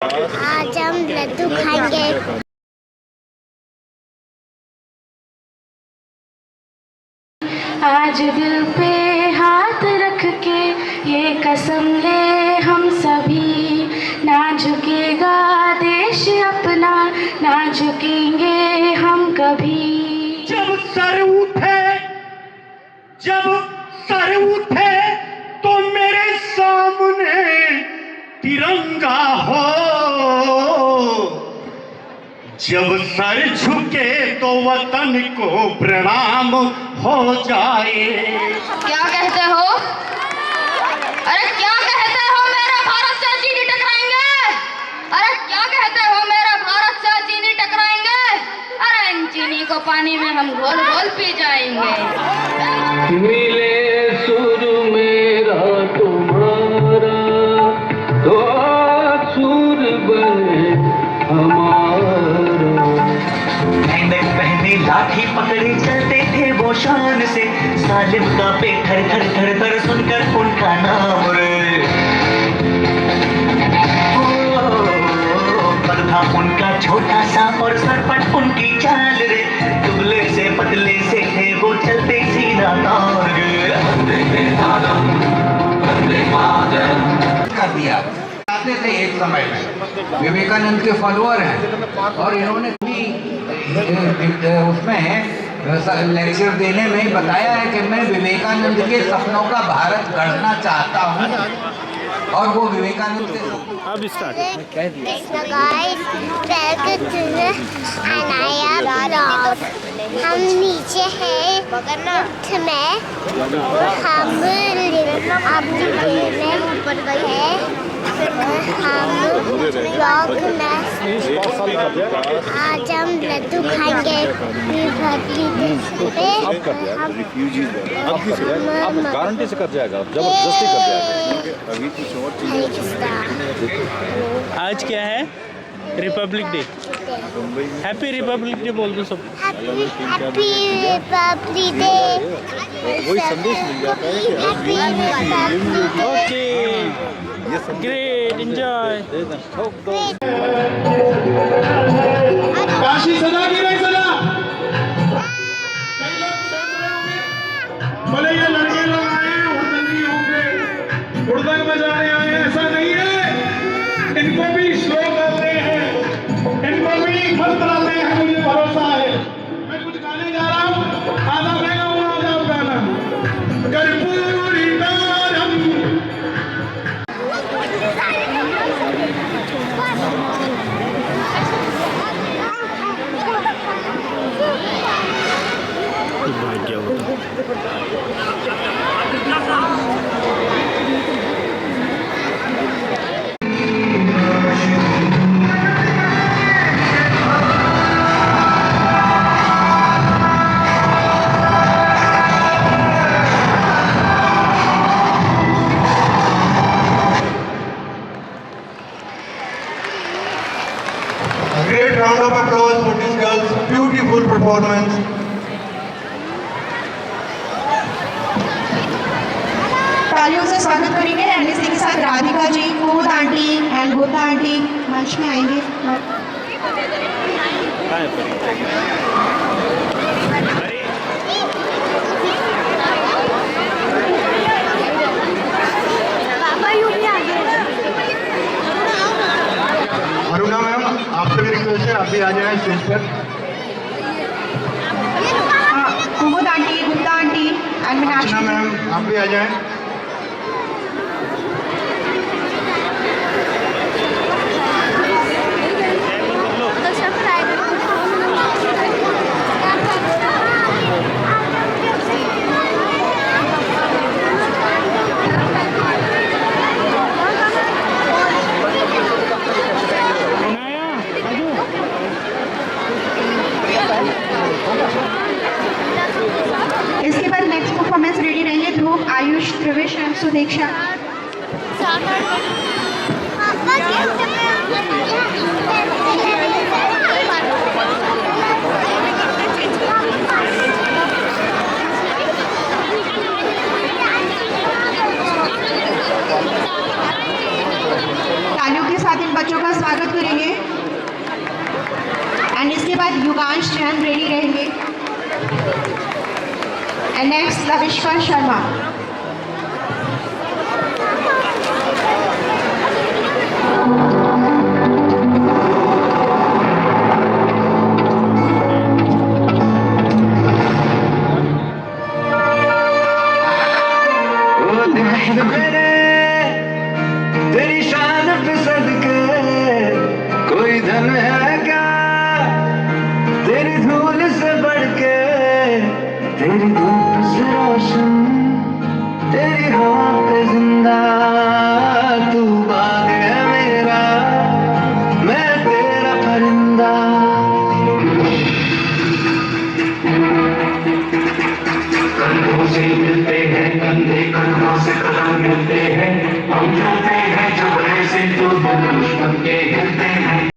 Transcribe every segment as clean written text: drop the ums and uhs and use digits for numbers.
आज हम लड्डू खाएंगे। आज दिल पे हाथ रख के ये कसम ले हम सभी, ना झुकेगा देश अपना, ना झुकेंगे हम कभी। जब सर उठे तो मेरे सामने तिरंगा हो, जब सर झुके तो वतन को प्रणाम हो जाए। क्या कहते हो? अरे क्या कहते हो? मेरा भारत से चीनी टकराएंगे? अरे क्या कहते हो? मेरा भारत से चीनी टकराएंगे? अरे इन चीनी को पानी में हम घोल घोल पी जाएंगे। मिले सुर मेरा तुम्हारा तो सुर बने हमारा। पहने लाठी पकड़े चलते थे वो शान से, सालिम का पे थर थर थर थर सुनकर उनका नाम रे। पर था उनका छोटा सा और सरपट उनकी चाल रे, दुबले से पतले से थे वो चलते सीधा तार कर दिया। आते थे एक समय में, विवेकानंद के फॉलोअर हैं और इन्होंने भी उसमें लेक्चर देने में बताया है कि मैं विवेकानंद के सपनों का भारत गढ़ना चाहता हूँ और वो विवेकानंद के अब स्टार्ट हम नीचे हैं में, हम ऊपर गए हैं, हम ब्लॉग में आज हम लड्डू खाएंगे। गारंटी से कर जाएगा, जबरदस्ती कर जाएगा। आज क्या है? Republic day. Happy Republic day बोल दो सब। Happy Republic day. वही संदेश मिल जाता है कि ओके ग्रेट एंजॉय। काशी सदा की नहीं सदा। भले ये लड़के लोग आए हुड़दंगी होंगे, हुड़दंग बजाने आए, ऐसा नहीं है। इनको भी स्लो करते हैं, इनको भी मत कराते हैं, मुझे भरोसा है। मैं कुछ गाने जा रहा हूँ, आधा महंगा हुआ हो जाओ गाना। कर्पूरी तारम भाग्य होता। Great round of applause for these girls. Beautiful performance. तालियों से स्वागत करेंगे एनएसए के साथ राधिका जी, कुमुद आंटी एंड गोता आंटी मंच में आएंगे। अरुणा मैम, आपसे भी रिक्वेस्ट है, आप भी आ जाए स्टेज पर। Kumud aunty, Gupta aunty and Meenakshi Archana ma'am, आप भी आ जाए। इसके बाद नेक्स्ट परफॉर्मेंस रेडी रहेंगे ध्रुव, आयुष, ध्रुवेश एंड सुदीक्षा। तालियों के साथ इन बच्चों का स्वागत स्वागत करेंगे। एंड इसके बाद युगांश जैन रेडी रहेंगे। And next Lavishka Sharma. तेरी शान पे सदके कोई धन है क्या, तेरी धूल से बढ़ के, तेरी धूप से रोशन, तेरी हवा पे जिंदा, तू बाग है मेरा, मैं तेरा परिंदा। कंधों से मिलते हैं कंधे, कंधों से कदम मिलते हैं, हम चलते हैं झगड़े से तो दुश्मन के हिलते हैं।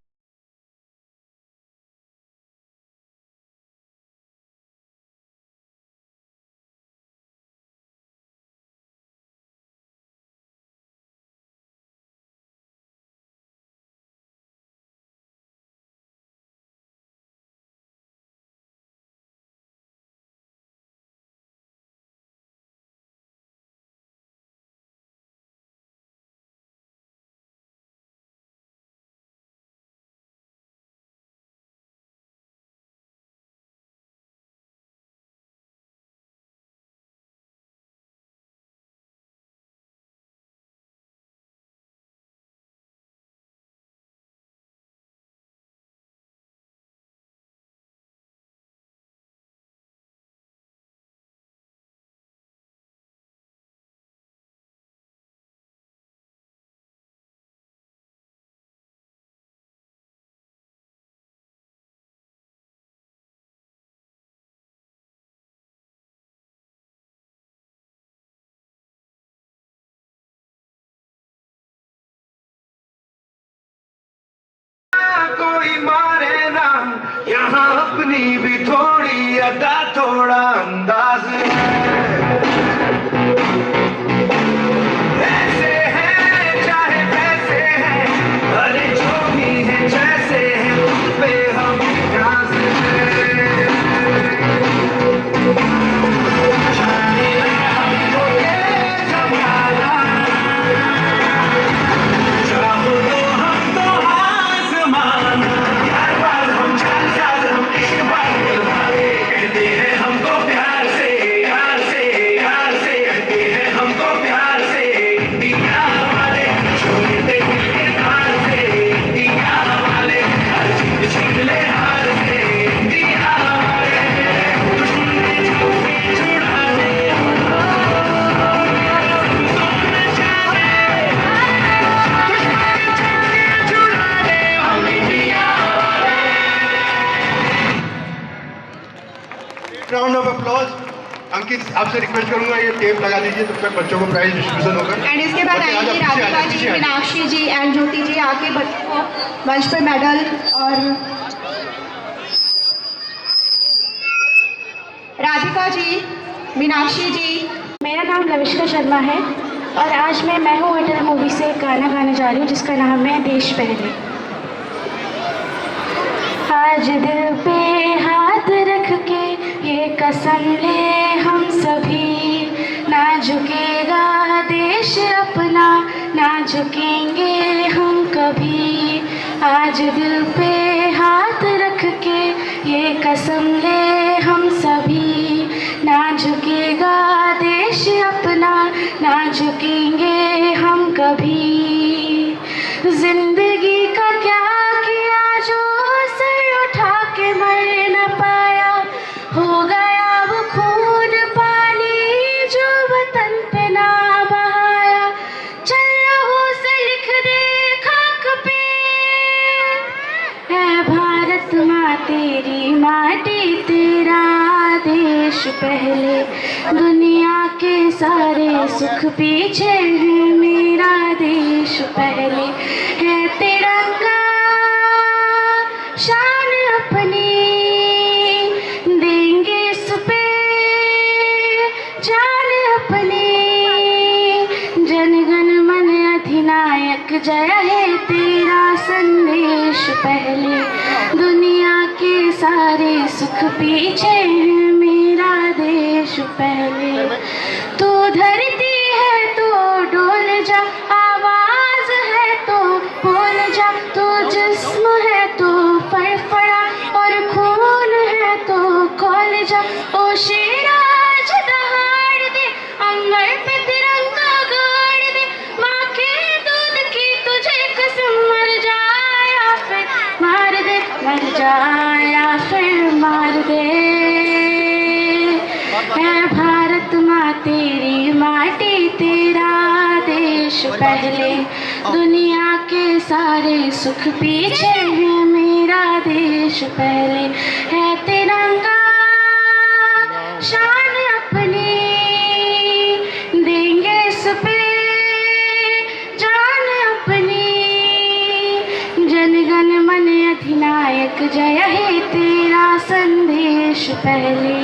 कोई मारे ना यहाँ अपनी भी थोड़ी अदा, थोड़ा अंदाज ऐसे हैं चाहे वैसे हैं, अरे जो भी है जैसे हैं उन पे हम ध्यान राउंड ऑफ अप्लॉज। अंकित आपसे रिक्वेस्ट करूंगा ये टेप लगा दीजिए, तो फिर बच्चों को प्राइज डिस्ट्रीब्यूशन होगा। एंड इसके बाद आएंगे राधिका जी, मीनाक्षी जी एंड ज्योति जी आके बच्चों को मंच पे मेडल और राधिका जी, मीनाक्षी जी। मेरा नाम लविष्का शर्मा है और आज मैं हूँ अटल मूवी से एक गाना गाने जा रही हूँ जिसका नाम है देश पहले। आज दिल पे हाथ रख के ये कसम ले हम सभी, ना झुकेगा देश अपना, ना झुकेंगे हम कभी। आज दिल पे हाथ रख के ये कसम ले हम सभी, ना झुकेगा देश अपना, ना झुकेंगे हम कभी। जिंदगी का क्या किया जो सर उठा के मर न पाया, हो गया वो खून पानी जो वतन पे ना बहाया। चल लहू से लिख दे खाक पे, है भारत माँ तेरी माटी तेरा देश पहले। दुनिया के सारे सुख पीछे है मेरा देश पहले। है तिरंगा शान अपनी, देंगे इस पे जान अपनी। जनगण मन अधिनायक जय है तेरा संदेश पहले, दुनिया के सारे सुख पीछे हैं, मेरा देश पहले। तू धरती है तो डोल जा, आवाज है तो बोल जा, तू जिस्म है तो फड़फड़ा और खून है तो खोल जा। ओ शेरा आज दहाड़ दे, अंबर पे तिरंगा गाड़ दे, माँ के दूध की तुझे कसम, मर जा या फिर मार दे, मर जा या फिर मार दे। है भारत माँ तेरी माटी, तेरा देश पहले, दुनिया के सारे सुख पीछे हैं, मेरा देश पहले। है तिरंगा शान अपनी, देंगे इस पे जान अपनी, जनगण मन अधिनायक जय हे तेरा संदेश पहले,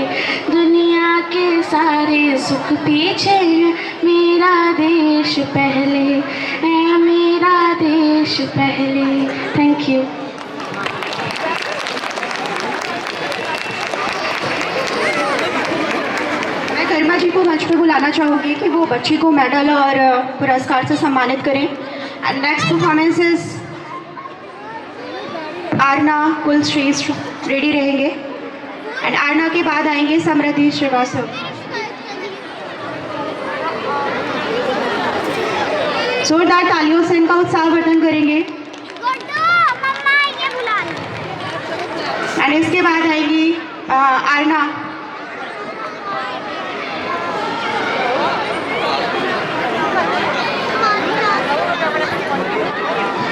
दुनिया के सारे सुख पीछे हैं, मेरा देश पहले, है मेरा देश पहले। Thank you. मैं गरिमा जी को मंच पे बुलाना चाहूँगी कि वो बच्ची को मेडल और पुरस्कार से सम्मानित करें। And next performance is Aarna Kulshreshtha ready रहेंगे, एंड आरना के बाद आएंगे समृद्धि श्रीवास्तव। जोरदार तालियों से इनका उत्साहवर्धन करेंगे। एंड इसके बाद आएगी आरना।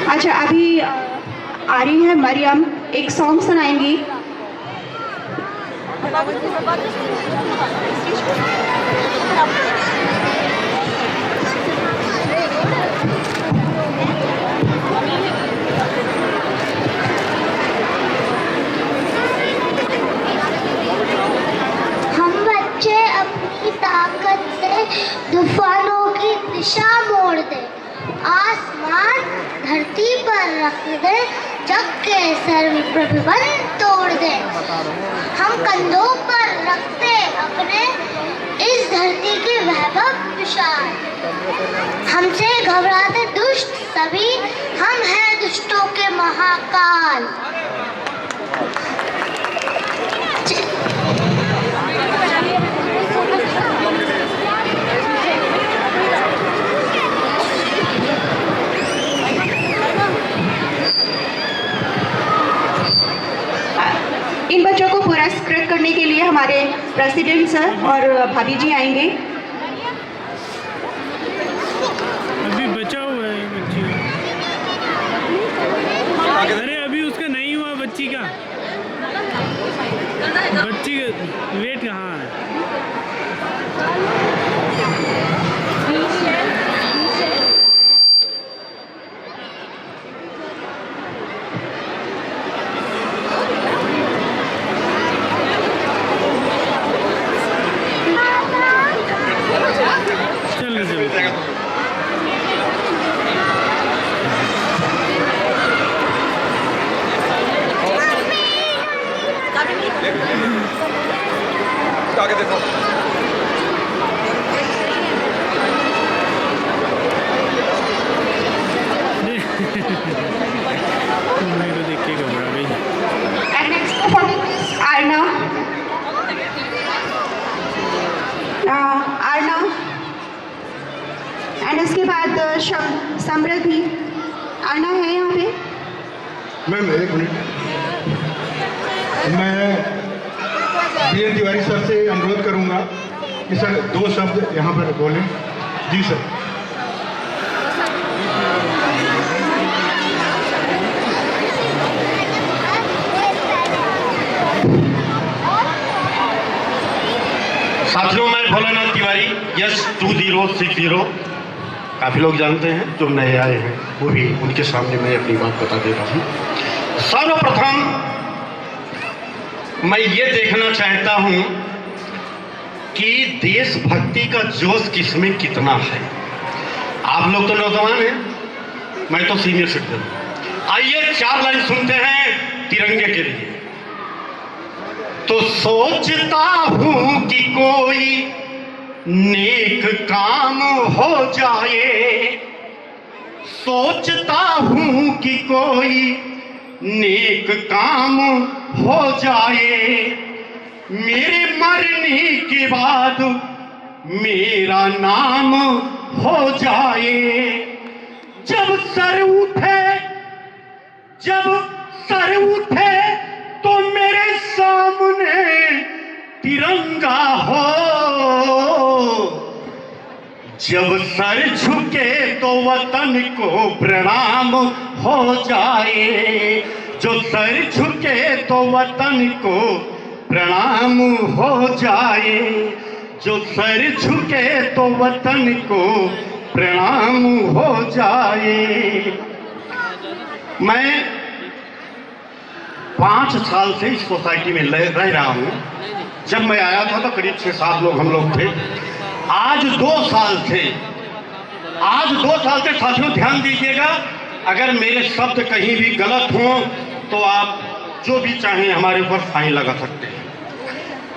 अच्छा, अभी आ रही है मरियम, एक सॉन्ग सुनाएंगी। हम बच्चे अपनी ताकत से तूफानों की दिशा मोड़ दे, आसमान धरती पर रख दे, जग के सर्व प्रतिबंध तोड़ दे। हम कंधों पर रखते अपने इस धरती के वैभव विशाल, हमसे घबराते दुष्ट सभी, हम हैं दुष्टों के महाकाल। इन बच्चों को पुरस्कृत करने के लिए हमारे प्रेसिडेंट सर और भाभी जी आएंगे। अभी बचा हुआ है बच्ची का। अरे अभी उसका नहीं हुआ बच्ची का, बच्ची का वेट कहाँ है? आगे देखो। मेरे को देख के घबरा गई। And next performance Aarna. Aarna and इसके बाद समृद्धि। आरना है यहाँ पे। मैम एक मिनट, मैं डी.एन. तिवारी सर से अनुरोध करूंगा कि सर 2 शब्द यहाँ पर बोलें। जी सर। साथियों, मैं भोलानाथ तिवारी यस 2060 काफ़ी लोग जानते हैं, जो नए आए हैं वो भी उनके सामने मैं अपनी बात बता दे रहा हूँ। सर्वप्रथम मैं ये देखना चाहता हूँ कि देशभक्ति का जोश किसमें कितना है। आप लोग तो नौजवान हैं, मैं तो सीनियर सिटीजन हूँ। आइए 4 लाइन सुनते हैं तिरंगे के लिए। तो सोचता हूं कि कोई नेक काम हो जाए, सोचता हूं कि कोई नेक काम हो जाए, मेरे मरने के बाद मेरा नाम हो जाए। जब सर उठे तो मेरे सामने तिरंगा हो, जब सर झुके तो वतन को प्रणाम हो जाए, जो सर झुके तो वतन को प्रणाम हो जाए, जो सर झुके तो वतन को प्रणाम हो जाए। मैं 5 साल से इस सोसाइटी में रह रहा हूँ। जब मैं आया था तो करीब 6-7 लोग हम लोग थे। आज 2 साल से साथियों ध्यान दीजिएगा, अगर मेरे शब्द कहीं भी गलत हों तो आप जो भी चाहें हमारे ऊपर फाइन लगा सकते हैं।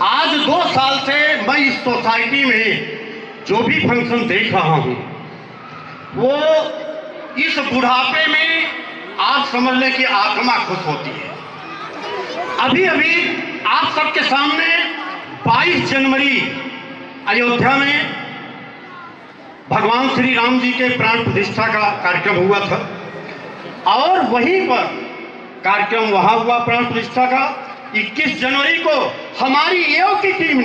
आज 2 साल से मैं इस सोसाइटी में जो भी फंक्शन देख रहा हूँ, वो इस बुढ़ापे में आप समझ लें कि आत्मा खुश होती है। अभी आप सबके सामने 22 जनवरी अयोध्या में भगवान श्री राम जी के प्राण प्रतिष्ठा का कार्यक्रम हुआ था, और वहीं पर कार्यक्रम वहां हुआ प्राण प्रतिष्ठा का। 21 जनवरी को हमारी एओ की टीम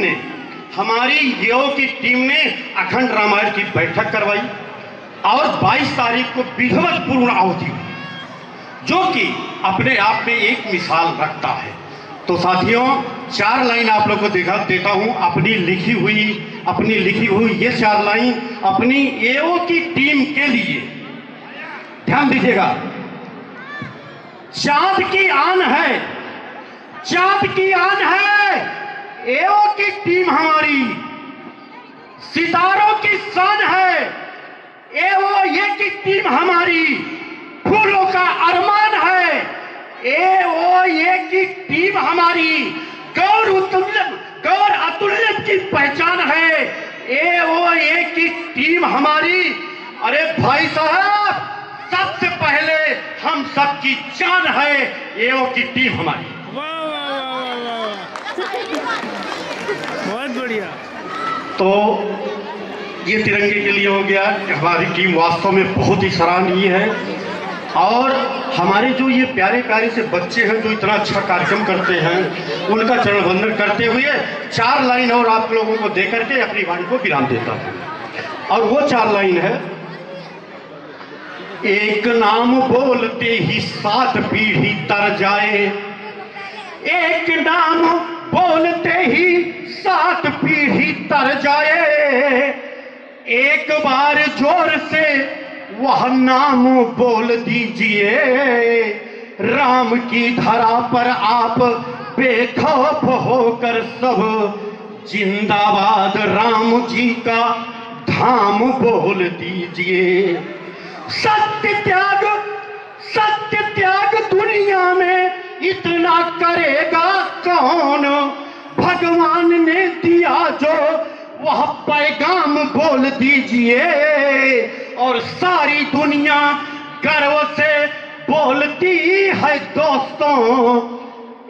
ने अखंड रामायण की बैठक करवाई, और 22 तारीख को विधिवत पूर्ण आहुति हुई, जो कि अपने आप में एक मिसाल रखता है। तो साथियों 4 लाइन आप लोगों को देता हूं, अपनी लिखी हुई ये 4 लाइन अपनी एओ की टीम के लिए। ध्यान दीजिएगा। चांद की आन है एओ की टीम हमारी, सितारों की शान है एओ ये की टीम हमारी, फूलों का अरमान है एओ ये की टीम हमारी, गौर अतुल्य की पहचान है एओ ये की टीम हमारी। अरे भाई साहब, सबसे पहले हम सबकी जान है एओ की टीम हमारी। बहुत बढ़िया। तो ये तिरंगे के लिए हो गया। हमारी टीम वास्तव में बहुत ही सराहनीय है, और हमारे जो ये प्यारे से बच्चे हैं जो इतना अच्छा कार्यक्रम करते हैं, उनका चरण वंदन करते हुए 4 लाइन और आप लोगों को देकर के अपनी वाणी को विराम देता हूं। और वो 4 लाइन है। एक नाम बोलते ही 7 पीढ़ी तर जाए, एक नाम बोलते ही 7 पीढ़ी तर जाए, एक बार जोर से वह नाम बोल दीजिए, राम की धरा पर आप बेखौफ होकर सब जिंदाबाद राम जी का धाम बोल दीजिए। सत्य त्याग दुनिया में इतना करेगा कौन, भगवान ने दिया जो वह पैगाम बोल दीजिए, और सारी दुनिया गर्व से बोलती है दोस्तों,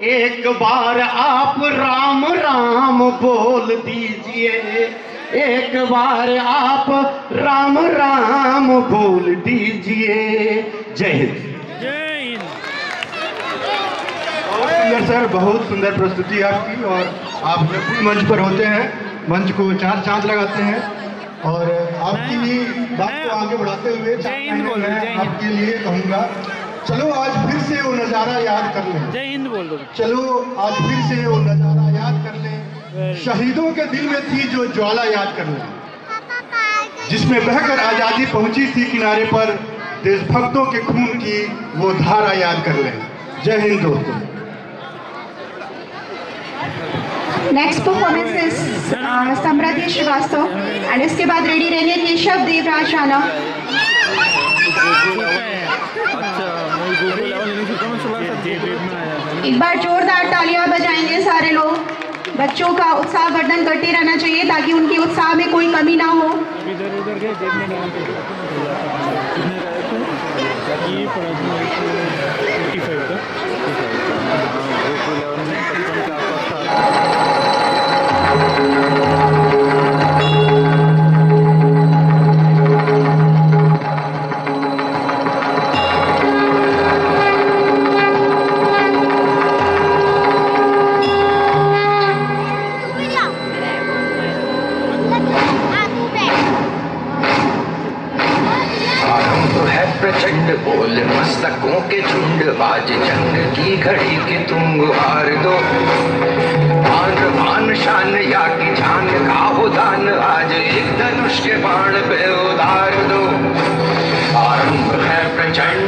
एक बार आप राम राम बोल दीजिए, एक बार आप राम राम बोल दीजिए। जय हिंद। सुंदर सर, बहुत सुंदर प्रस्तुति आपकी। और आप जब भी मंच पर होते हैं, मंच को 4 चांद लगाते हैं, और आपकी बात को आगे बढ़ाते हुए मैं आपके लिए कहूँगा, चलो आज फिर से वो नज़ारा याद कर लें। जय हिंद बोल दो। चलो आज फिर से वो नज़ारा याद कर लें, शहीदों के दिल में थी जो ज्वाला याद कर लें, जिसमें बहकर आज़ादी पहुंची थी किनारे पर, देशभक्तों के खून की वो धारा याद कर लें। जय हिंद दोस्तों। Next performance is Samriddhi Shrivastava, and इसके बाद रेडी रहेंगे केशव देवराज राणा। अच्छा, एक बार जोरदार तालियां बजाएंगे सारे लोग। बच्चों का उत्साहवर्धन करते रहना चाहिए ताकि उनके उत्साह में कोई कमी ना हो। प्रचंड बोल मस्तकों के झुंड, बाज जंग की घड़ी के तुम गुहार दो। आन मान शान या की जान का हो दान, आज एक धनुष के बाण पे उतार दो। आरंभ है प्रचंड।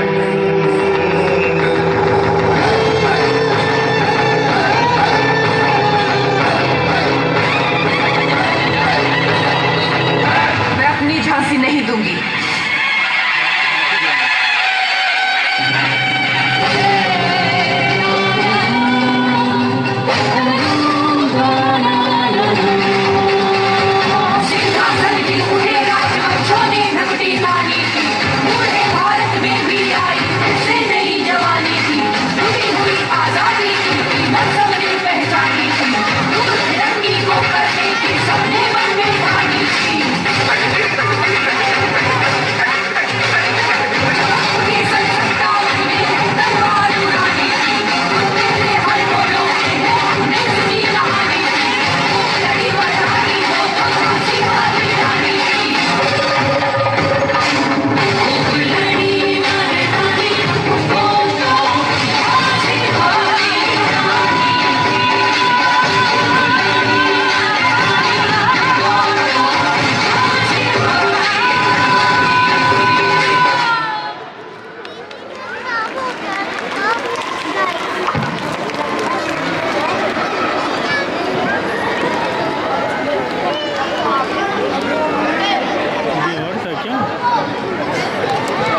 मैं अपनी झांसी नहीं दूंगी।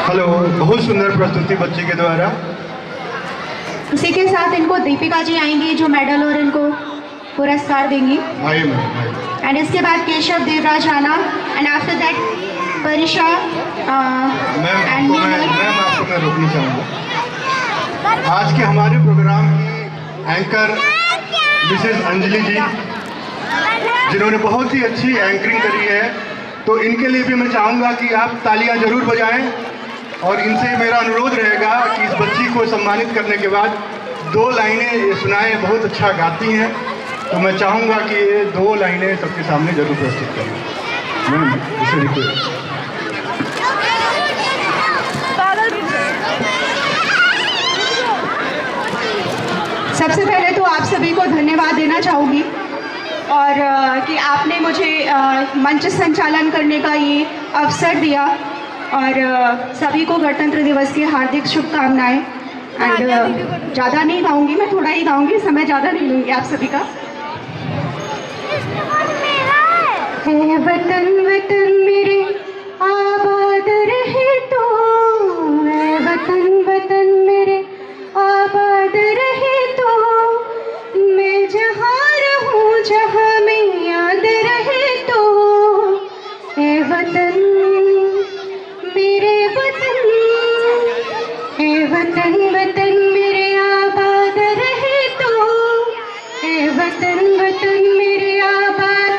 हेलो, बहुत सुंदर प्रस्तुति बच्चे के द्वारा। इसी के साथ इनको दीपिका जी आएंगी जो मेडल और इनको पुरस्कार देंगी। आइए मैम। एंड इसके बाद Keshav Devraj Rana and after that Parisha and ma'am आपको मैं रोकना चाहूँगा। आज के हमारे प्रोग्राम की एंकर मिसेस अंजलि जी, जिन्होंने बहुत ही अच्छी एंकरिंग करी है, तो इनके लिए भी मैं चाहूँगा कि आप तालियां जरूर बजाएं। और इनसे मेरा अनुरोध रहेगा कि इस बच्ची को सम्मानित करने के बाद 2 लाइनें सुनाएं। बहुत अच्छा गाती हैं, तो मैं चाहूँगा कि ये 2 लाइनें सबके सामने जरूर प्रस्तुत करें। मैम इसे रिक्वेस्ट। सबसे पहले तो आप सभी को धन्यवाद देना चाहूँगी और कि आपने मुझे मंच संचालन करने का ये अवसर दिया और सभी को गणतंत्र दिवस की हार्दिक शुभकामनाएं। एंड ज़्यादा नहीं गाऊंगी, मैं थोड़ा ही गाऊंगी, समय ज़्यादा नहीं लूँगी आप सभी का। है वतन वतन मेरे आबाद रहे तो, है वतन वतन मेरे आबाद रहे तो, मैं जहाँ रहूँ जहाँ में याद रहे तो, है वतन मेरे वतन, है वतन वतन मेरे आबाद रहे तो, है वतन वतन मेरे आबाद,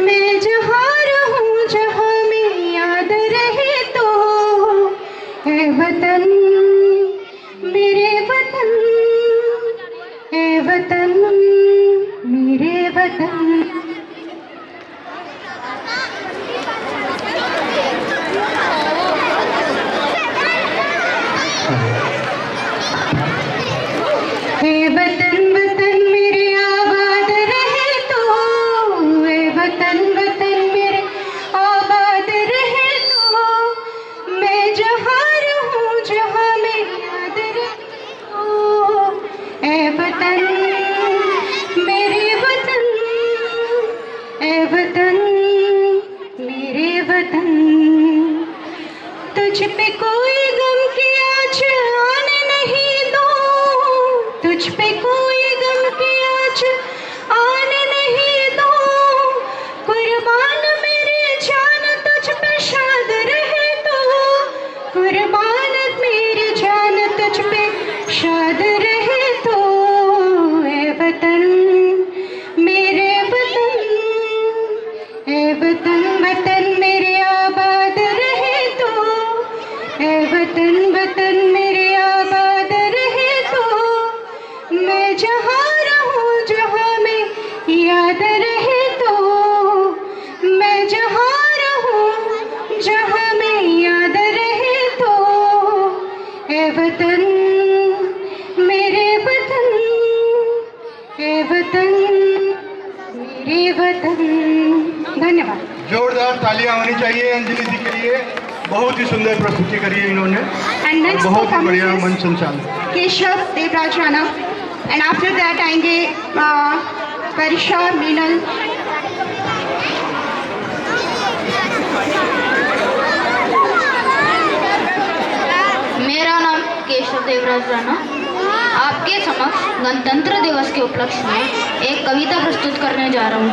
मैं जहाँ रहूँ जहाँ में याद रहे तो, है वतन मेरे वतन, है वतन मेरे वतन। है वतन वतन मेरे आबाद रहे तो, है वतन वतन मेरे आबाद रहे तो, मैं जहाँ रहूँ जहाँ में याद रहे तो, है वतन मेरे वतन, कुर्बान मेरी जान तुझ पे शाद रहे तो ए वतन मेरे वतन, ए वतन वतन मेरे आबाद रहे तो, ए वतन वतन मेरे आबाद रहे तो, मैं जहाँ रहूँ जहाँ में याद रहे तो, मैं जहाँ रहूँ जहाँ में याद रहे तो, ए वतन मेरे वतन, ए वतन मेरे वतन। धन्यवाद। जोरदार तालियां होनी चाहिए अंजलि जी के लिए, बहुत ही सुंदर प्रस्तुति करी है इन्होंने और बहुत ही बढ़िया मंच संचालन। Keshav Devraj Rana and after that आएंगे परिशा मीनल। मेरा नाम केशव देवराज राणा। आपके समक्ष गणतंत्र दिवस के उपलक्ष्य में एक कविता प्रस्तुत करने जा रहा हूँ।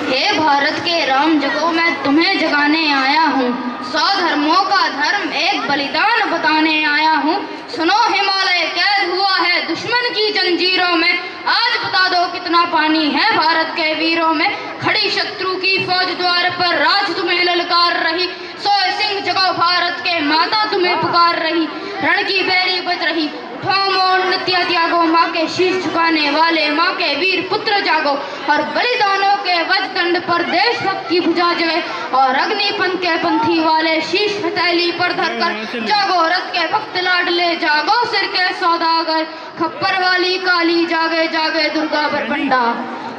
हे भारत के राम जगो मैं तुम्हें जगाने आया हूँ, 100 धर्मों का धर्म एक बलिदान बताने आया हूँ। सुनो हिमालय कैद हुआ है दुश्मन की जंजीरों में, आज बता दो कितना पानी है भारत के वीरों में। खड़ी शत्रु की फौज द्वार पर राज तुम्हें ललकार रही, 100 सिंह जगो भारत के माता तुम्हें पुकार रही। रण की बेरी बज रही उठाओ मोड़ नृत्य त्यागो, माँ के शीश झुकाने वाले माँ के वीर पुत्र जागो। और बलिदानों के वज्रदंड पर देशभक्ति भुजा जगे, और अग्निपंथ के पंथी वाले शीश हथेली पर धरकर जागो। रथ के भक्त लाडले जागो सिर के सौदागर, खप्पर वाली काली जागे जागे दुर्गा बरबंडा,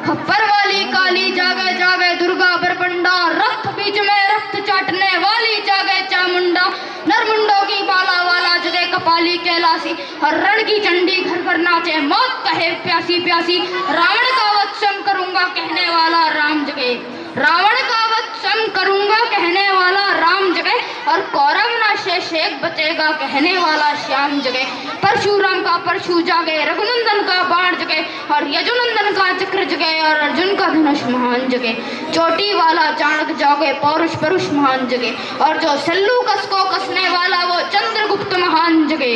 खप्पर वाली काली जागे जागे दुर्गा बरबंडा। रक्त बीच में रक्त चाटने वाली जागे चामुंडा, नरमुंडों की बाला वाला जगे कपाली कैलासी। और रण की चंडी घर घर नाचे मौत कहे प्यासी प्यासी, रावण का वध स्वयं करूंगा कहने वाला राम जगे, रावण का वध स्वयं करूंगा कहने वाला राम जगे। और कौरव ना शेष एक बचेगा कहने वाला श्याम जगे। परशुराम का परशु जागे, रघुनंदन का बाण जगे, और यजुनंदन का चक्र जगे, और अर्जुन का धनुष महान जगे। चोटी वाला चाणक जागे, पौरुष परुष महान जगे, और जो सल्लू कस को कसने वाला वो चंद्रगुप्त महान जगे।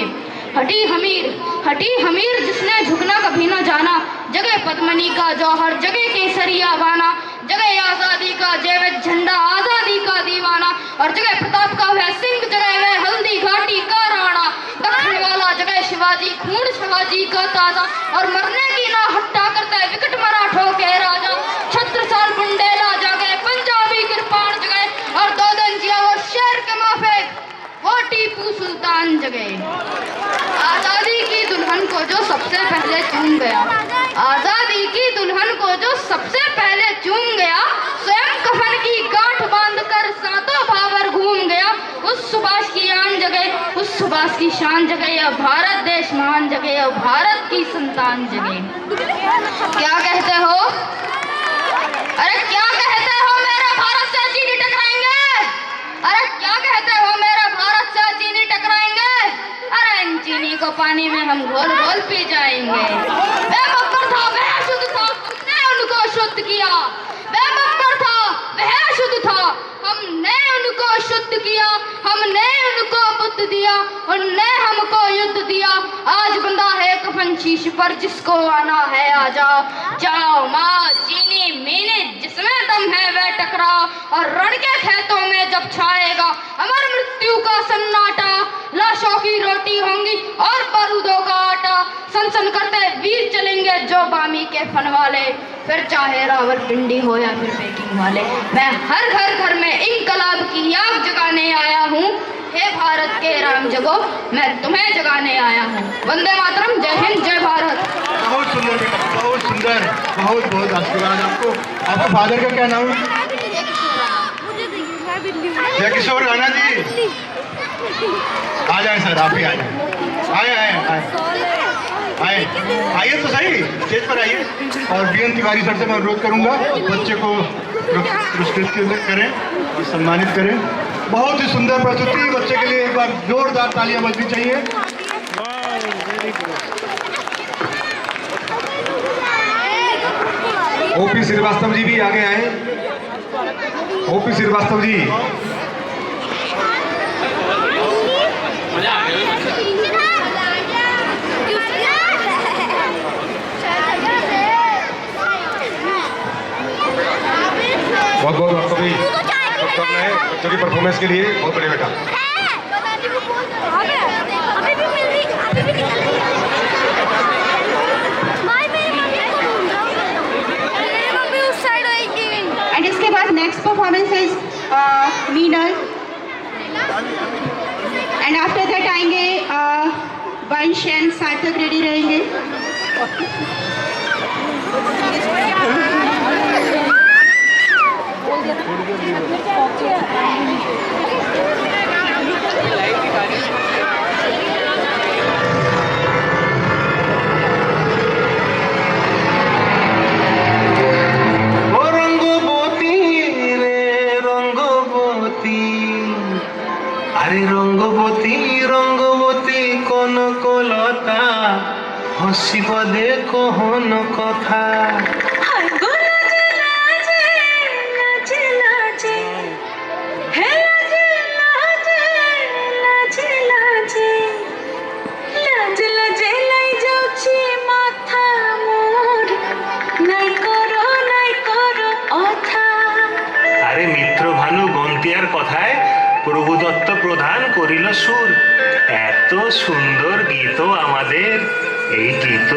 हटी हमीर जिसने झुकना कभी न जाना, जगे पद्मनी का जौहर जगे केसरिया बाना, जगे आजादी का जैविक झंडा आजादी का दीवाना। और जगे प्रताप का वह सिंह जगे वह हल्दी घाटी का राणा, दक्षिण वाला जगे शिवाजी खून शिवाजी का ताजा, और मरने की ना हट्टा करते विकट मराठों के राजा। छत्रसाल बुंडेला जागे पंजाबी कृपाण जगे, और दो दिन जिया वो शेर के माफिक वो टीपू सुल्तान जगे। आजादी की दुल्हन को जो सबसे पहले चूम गया, आजादी की दुल्हन को जो सबसे पहले चूम गया, स्वयं कफन की गांठ बांधकर सातों भावर घूम गया। उस सुभाष की आन जगे, उस सुभाष की शान जगे, अब भारत देश महान जगे, अब भारत की संतान जगे। क्या कहते हो? अरे क्या कहते हो मेरा भारत से चीनी टकराएंगे? अरे क्या कहते हो मेरा भारत से चीनी टकराएंगे? अरे इन चीनी को पानी में हम घोल घोल पी जाएंगे। बेमक्कर था वह शुद्ध था हमने उनको शुद्ध किया, बेमक्कर था वह शुद्ध था हमने उनको शुद्ध किया, हमने उनको बुद्ध दिया, उनने हमको युद्ध दिया। आज बंदा है कफन शीश पर जिसको आना है आ जाओ, जाओ माँ चीनी मीनी जिसमें दम है वह टकराओ। और रण के खेतों में जब छाएगा अमर मृत्यु का सन्नाटा, लाशों की रोटी होंगी और बारूदों का आटा, सनसन करते वीर चलेंगे जो बामी के फन वाले, फिर चाहे रावलपिंडी हो या फिर पेकिंग वाले। मैं हर घर में इंकलाब की आग जगाने आया हूँ, हे भारत के राम जगो मैं तुम्हें जगाने आया हूँ। वंदे मातरम, जय हिंद, जय भारत। बहुत सुंदर बेटा, बहुत सुंदर, बहुत बहुत आशीर्वाद आपको। आपके फादर का क्या नाम है? जय किशोर राणा जी। आ जाए सर, आप ही आ जाए। आइए तो सही, स्टेज पर आइए। और बीएन तिवारी सर से मैं अनुरोध करूंगा बच्चे को पुरस्कृत करें और सम्मानित करें। बहुत ही सुंदर प्रस्तुति, बच्चे के लिए एक बार जोरदार तालियां बजनी चाहिए। ओपी श्रीवास्तव जी भी आगे आए। ओपी श्रीवास्तव जी बहुत बहुत आपको भी शुभकामनाएं बच्चों की परफॉर्मेंस के लिए। बहुत बढ़िया बेटा। एंड इसके बाद next performance is Meenal and after that आएंगे वंश एंड सार्थक रेडी रहेंगे। रंगवती रंगवती कोन कोलता हसिब देखो हन कथा আরে মিত্র ভানু গন্তিয়ার কথায় প্রভু দত্ত প্রধান করিল সুর। এত সুন্দর গীত আমাদের, এই গীত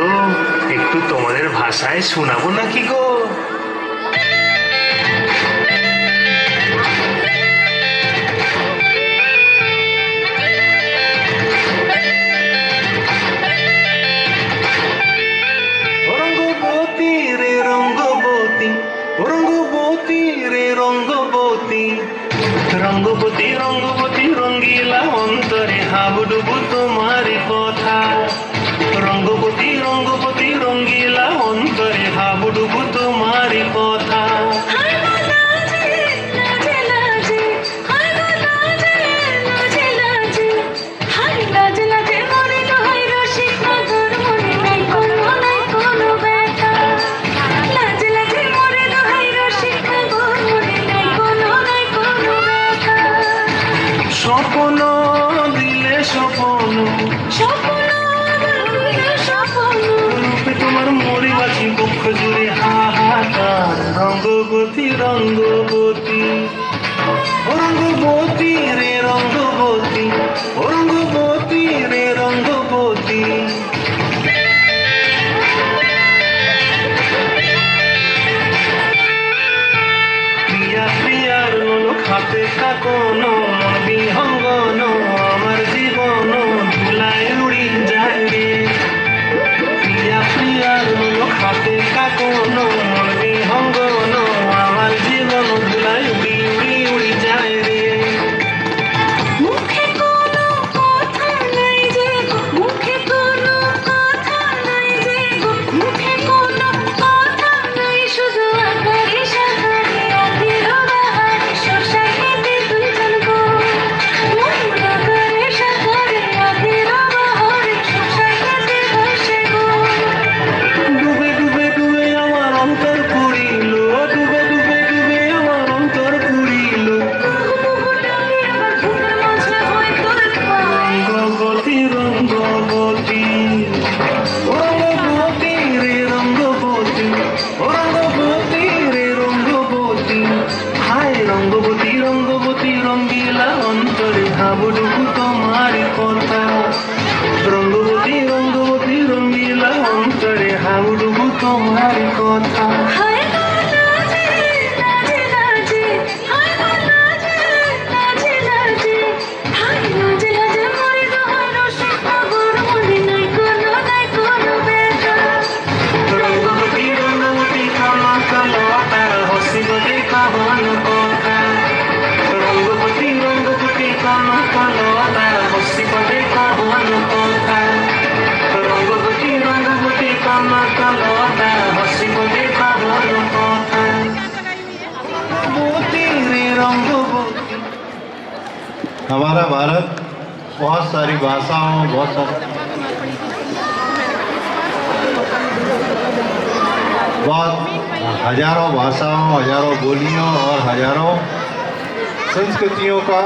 একটু তোমাদের ভাষায় শোনাবো নাকি গো? রঙ্গবতী রে রঙ্গবতী, রঙ্গবতী রে রঙ্গবতী, রঙ্গবতী রঙ্গবতী রঙ্গিলা অন্তরে হাবুডুবু তোমারি কথা। রঙ্গবতী রঙ্গবতী রঙ্গিলা অন্তরে হাবুডুবু তোমারি কথা। স্বপ্ন দিলে স্বপ্ন, রূপে তোমার মরি বাছি বক্ষ জুড়ে হাহাকার। রঙ্গবতী রঙ্গবতী, রঙ্গবতী রে রঙ্গবতী, রঙ্গবতী রে রঙ্গবতী। প্রিয়া প্রিয়ার লোক হাতে কাকন বিহঙ্গন, আমার জীবন ধুলায় উড়ি যায় রে। প্রিয়া প্রিয়ার লোক হাতে কাকন বিহঙ্গন, আমার জীবন ধুলায় উড়ি উড়ি উড়ি যায় রে। রঙ্গবতী রঙ্গবতী রঙ্গিলা অন্তরে হাবুডুবু তোমারি কথা। রঙ্গবতী রঙ্গবতী রঙ্গিলা অন্তরে হাবুডুবু তোমারি কথা। রঙ্গবতী রঙ্গবতী কামা কালতা হসিব দেখা হন কথা। রঙ্গবতী রঙ্গবতী কামা কালতা হসিব দেখা হন কথা। রঙ্গবতী রঙ্গবতী কামা কালতা হসিব দেখা হন কথা। রঙ্গবতী রে রঙ্গবতী। हमारा भारत बहुत सारी भाषाओं, बहुत हजारों भाषाओं, हजारों बोलियों और हजारों संस्कृतियों का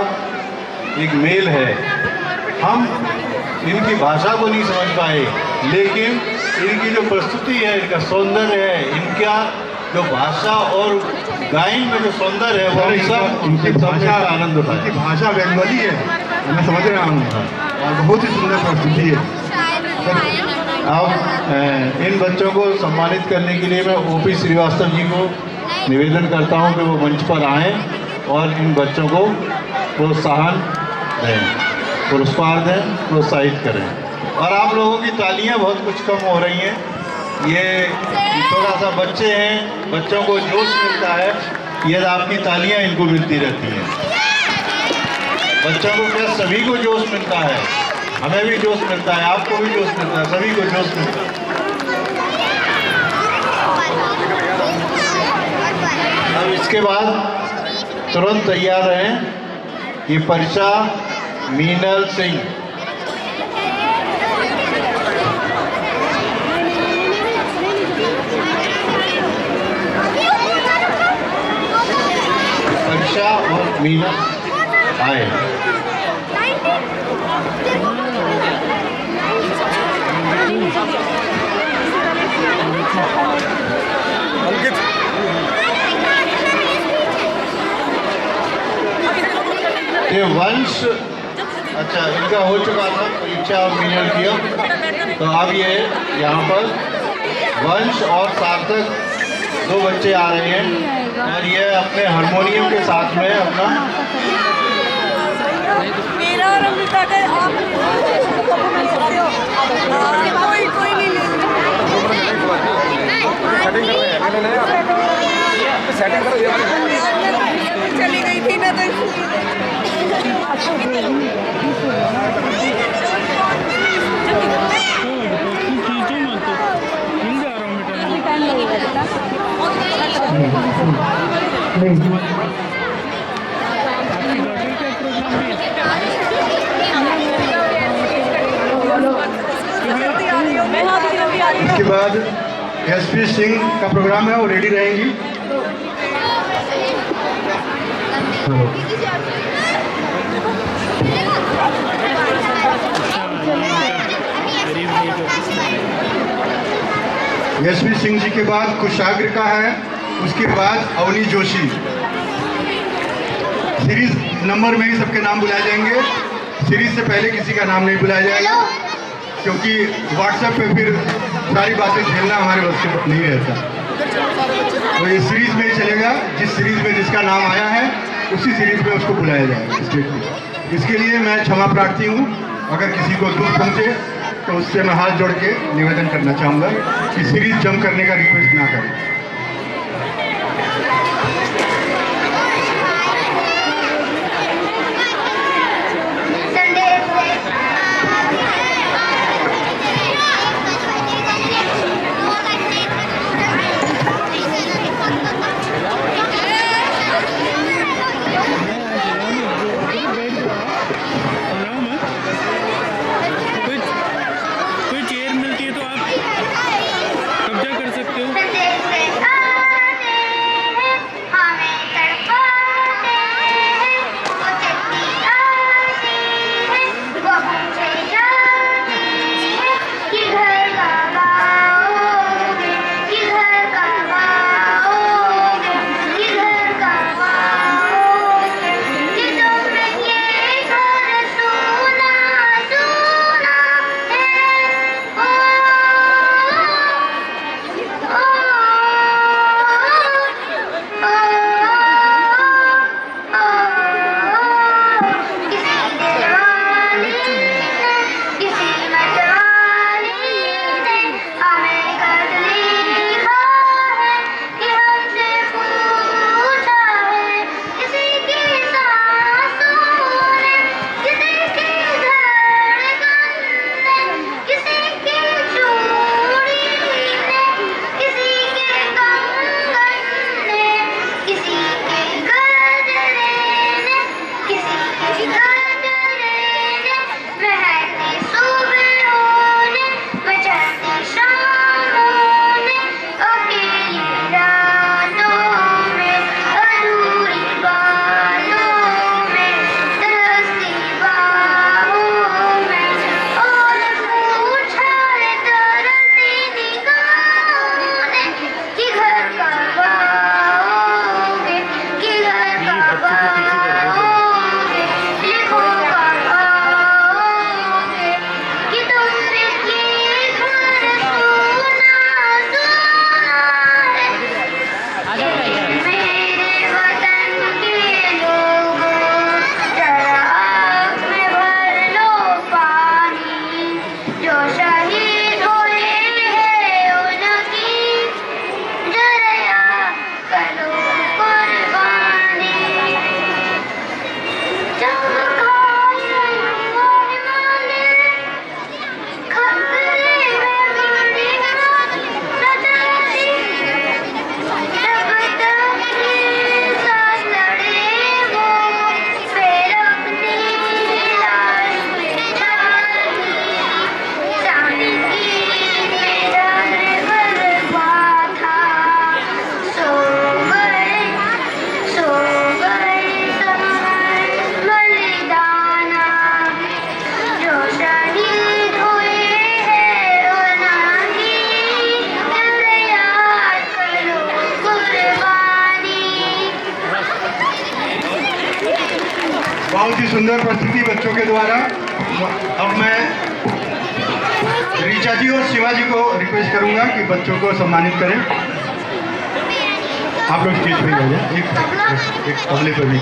एक मेल है। हम इनकी भाषा को नहीं समझ पाए, लेकिन इनकी जो प्रस्तुति है, इनका सौंदर्य है, इनका जो भाषा और गायन में जो सौंदर्य है वो हम सब उनकी भाषा आनंद उठाए। उनकी भाषा बंगाली है, मैं समझ रहा हूँ, और बहुत ही सुंदर प्रस्तुति है। अब इन बच्चों को सम्मानित करने के लिए मैं ओपी श्रीवास्तव जी को निवेदन करता हूँ कि वो मंच पर आएँ और इन बच्चों को प्रोत्साहन दें, पुरस्कार दें, प्रोत्साहित करें। और आप लोगों की तालियां बहुत कुछ कम हो रही हैं। ये थोड़ा सा बच्चे हैं, बच्चों को जोश मिलता है, ये आपकी तालियां इनको मिलती रहती हैं। बच्चों को क्या, सभी को जोश मिलता है, हमें भी जोश मिलता है, आपको भी जोश मिलता है, सभी को जोश मिलता है। अब इसके बाद तुरंत तैयार रहें। ये परिचा मीनल सिंह, परिचा और मीना आए। ये वंश, अच्छा इनका हो चुका था परीक्षा और मीनल की, तो अब ये यहाँ पर वंश और सार्थक दो बच्चे आ रहे हैं और ये अपने हारमोनियम के साथ में अपना सेटिंग करो, चली गई थी ना, तो इसके बाद एसपी सिंह का प्रोग्राम है, वो रेडी रहेंगी। एसपी सिंह जी के बाद कुशाग्र का है, उसके बाद अवनी जोशी। सीरीज नंबर में ही सबके नाम बुलाए जाएंगे, सीरीज से पहले किसी का नाम नहीं बुलाया जाएगा, क्योंकि व्हाट्सएप पे फिर सारी बातें झेलना हमारे बस से नहीं रहता। तो ये सीरीज में ही चलेगा, जिस सीरीज में जिसका नाम आया है उसी सीरीज में उसको बुलाया जाएगा स्टेज में। इसके लिए मैं क्षमा प्रार्थी हूँ, अगर किसी को दुख पहुँचे तो उससे मैं हाथ जोड़ के निवेदन करना चाहूँगा कि सीरीज जम करने का रिक्वेस्ट ना करें। कोई चेयर मिलती है तो आप कब्जा कर सकते हो। सुंदर प्रस्तुति बच्चों के द्वारा। अब मैं ऋचा जी और शिवाजी को रिक्वेस्ट करूंगा कि बच्चों को सम्मानित करें। आप लोग स्टेज पे आ जाए, एक तबले पर भी।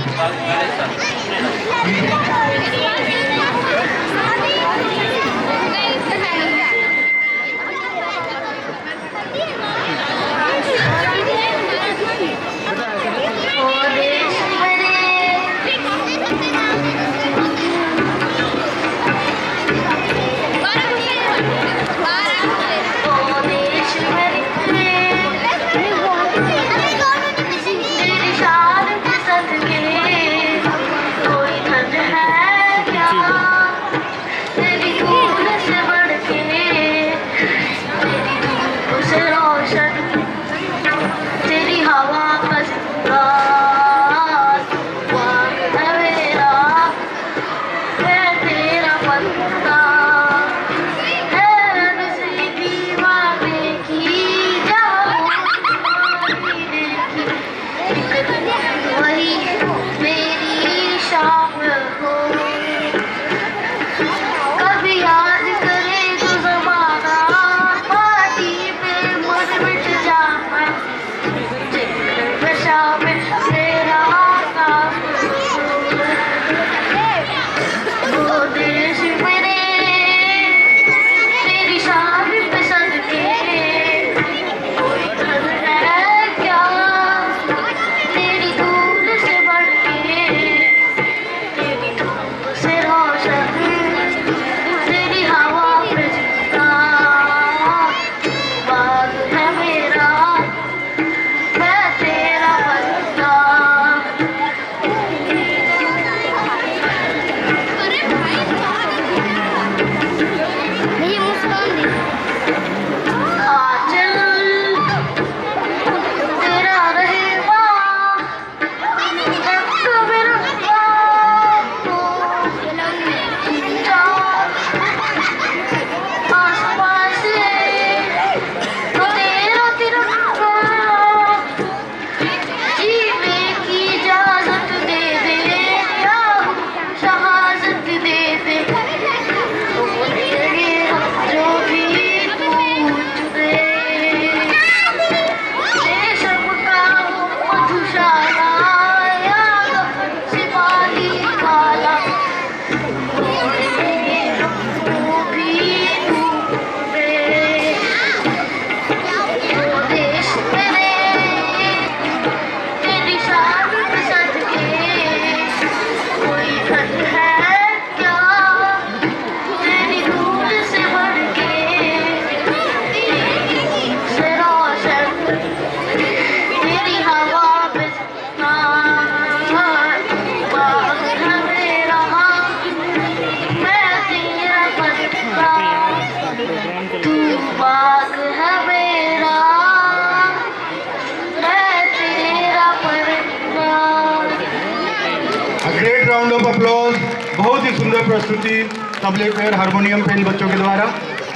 Round of applause. बहुत ही सुंदर प्रस्तुति तबले पे और हारमोनियम पे इन बच्चों के द्वारा।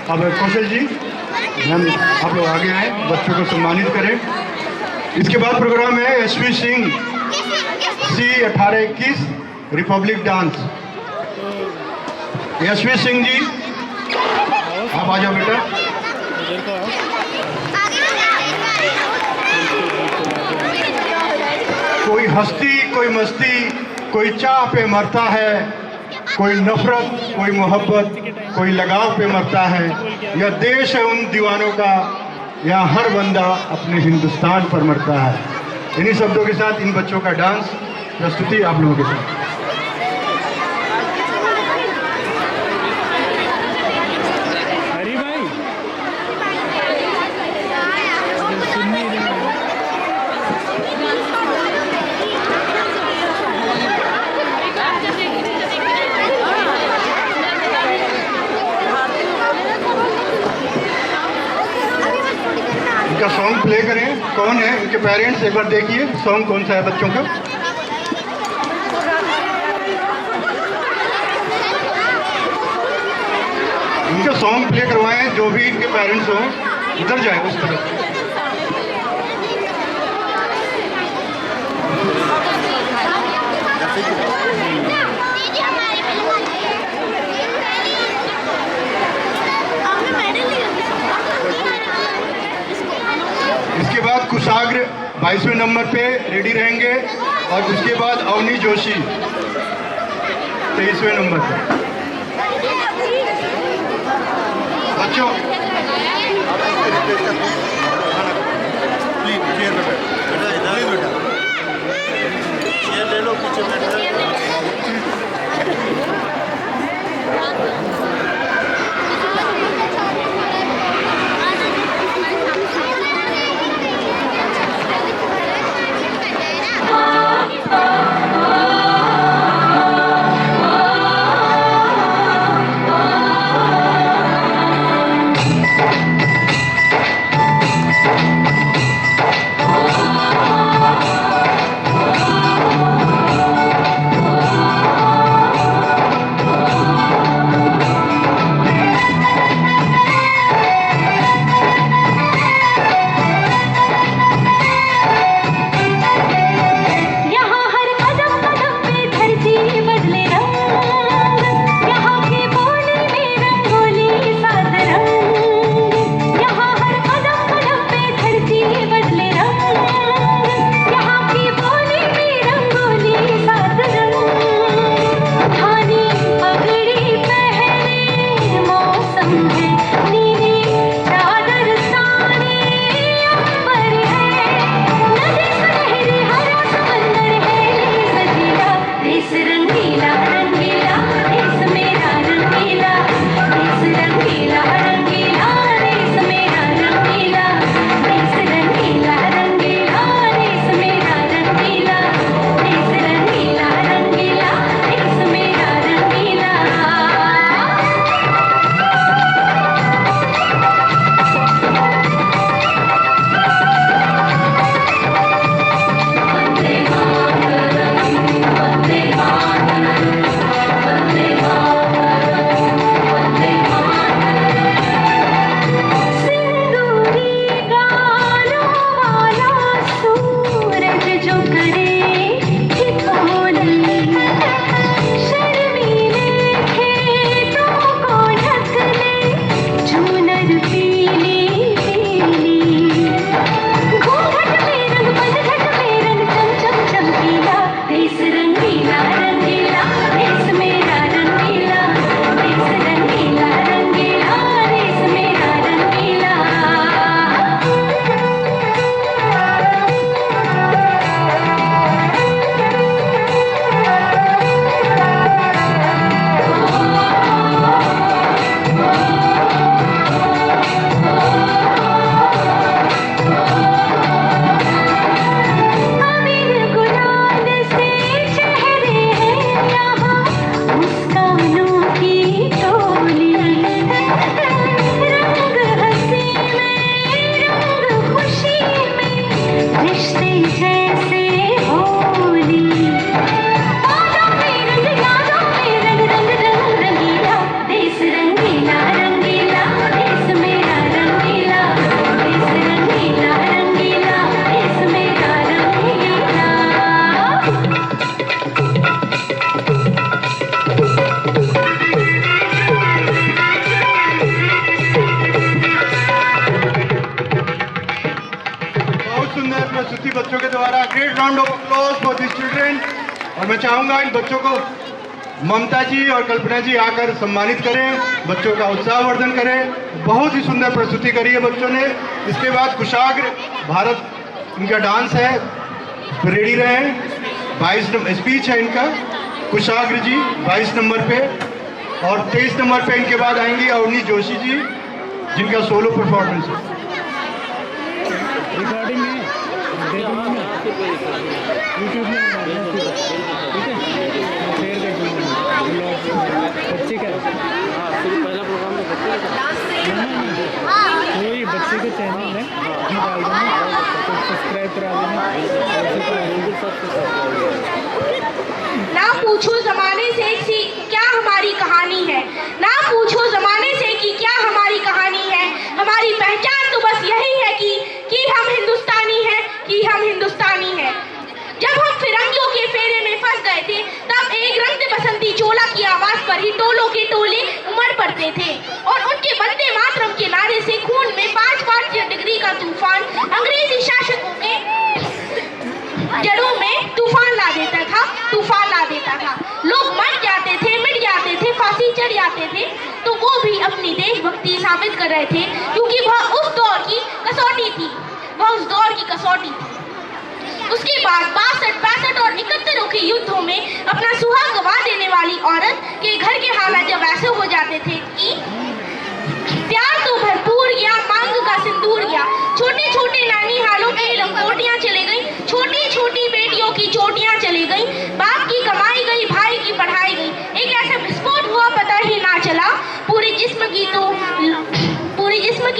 अब कौशल जी हम आप लोग आगे आए, बच्चों को सम्मानित करें। इसके बाद प्रोग्राम है SV Singh C1821 republic dance. SV Singh ji आप आ जाओ बेटा। कोई हस्ती, कोई मस्ती, कोई चाह पे मरता है, कोई नफरत, कोई मोहब्बत, कोई लगाव पे मरता है। यह देश है उन दीवानों का, यहाँ हर बंदा अपने हिंदुस्तान पर मरता है। इन्हीं शब्दों के साथ इन बच्चों का डांस प्रस्तुति आप लोगों के साथ। इनका सॉन्ग प्ले करें। कौन है इनके पेरेंट्स, एक बार देखिए सॉन्ग कौन सा है बच्चों का। इनका सॉन्ग प्ले करवाएं, जो भी इनके पेरेंट्स हो इधर जाए उस तरफ। दीजिए 22वें नंबर पे रेडी रहेंगे और उसके बाद अवनी जोशी 23वें नंबर पे। बच्चों प्लीज चेयर पे बैठो, चेयर ले लो, पीछे बैठो। बच्चों के द्वारा great round of applause for this children. और मैं चाहूंगा इन बच्चों को ममता जी और कल्पना जी आकर सम्मानित करें, बच्चों का उत्साहवर्धन करें। बहुत ही सुंदर प्रस्तुति करी है बच्चों ने। इसके बाद कुशाग्र भारत इनका डांस है, रेडी रहें। 22 नंबर स्पीच है इनका, कुशाग्र जी 22 नंबर पे, और 23 नंबर पे इनके बाद आएंगी अवनी जोशी जी जिनका सोलो परफॉर्मेंस है। रिकॉर्डिंग में यूट्यूब में ठीक है, शेयर कर दूँगा बच्चे का पहला प्रोग्राम में बच्चे का वही बच्चे के चैनल में डाल देना, तो सब्सक्राइब करा देना। ना पूछो जमाने से कि क्या हमारी कहानी है, ना पूछो जमाने से कि क्या हमारी कहानी है। हमारी पहचान तो बस यही है कि हम हिंदुस्तानी हैं, कि हम हिंदुस्तानी हैं। जब हम फिरंगियों के फेरे में फंस गए थे तब एक रंग बसंती चोला की आवाज पर ही टोलों के टोले उमड़ पड़ते थे और उनके वंदे मातरम के नारे से खून में 5-5 डिग्री का तूफान अंग्रेजी शासकों में जाते थे तो वो भी अपनी देशभक्ति साबित कर रहे थे, क्योंकि वह उस दौर की कसौटी थी, वह उस दौर की कसौटी थी। उसके बाद 62, 65 और 71 के युद्धों में अपना सुहाग गंवा देने वाली औरत के घर के हालात जब ऐसे हो जाते थे कि प्यार तो भरपूर गया, मांग का सिंदूर गया, छोटे छोटे नानी हालों की लंगोटियां चले गई, छोटी छोटी बेटियों की चोटियां चली गई, बाप की कमाई गई, भाई की पढ़ाई गई, एक ऐसा विस्फोट हुआ पता ही ना चला, पूरे जिस्म की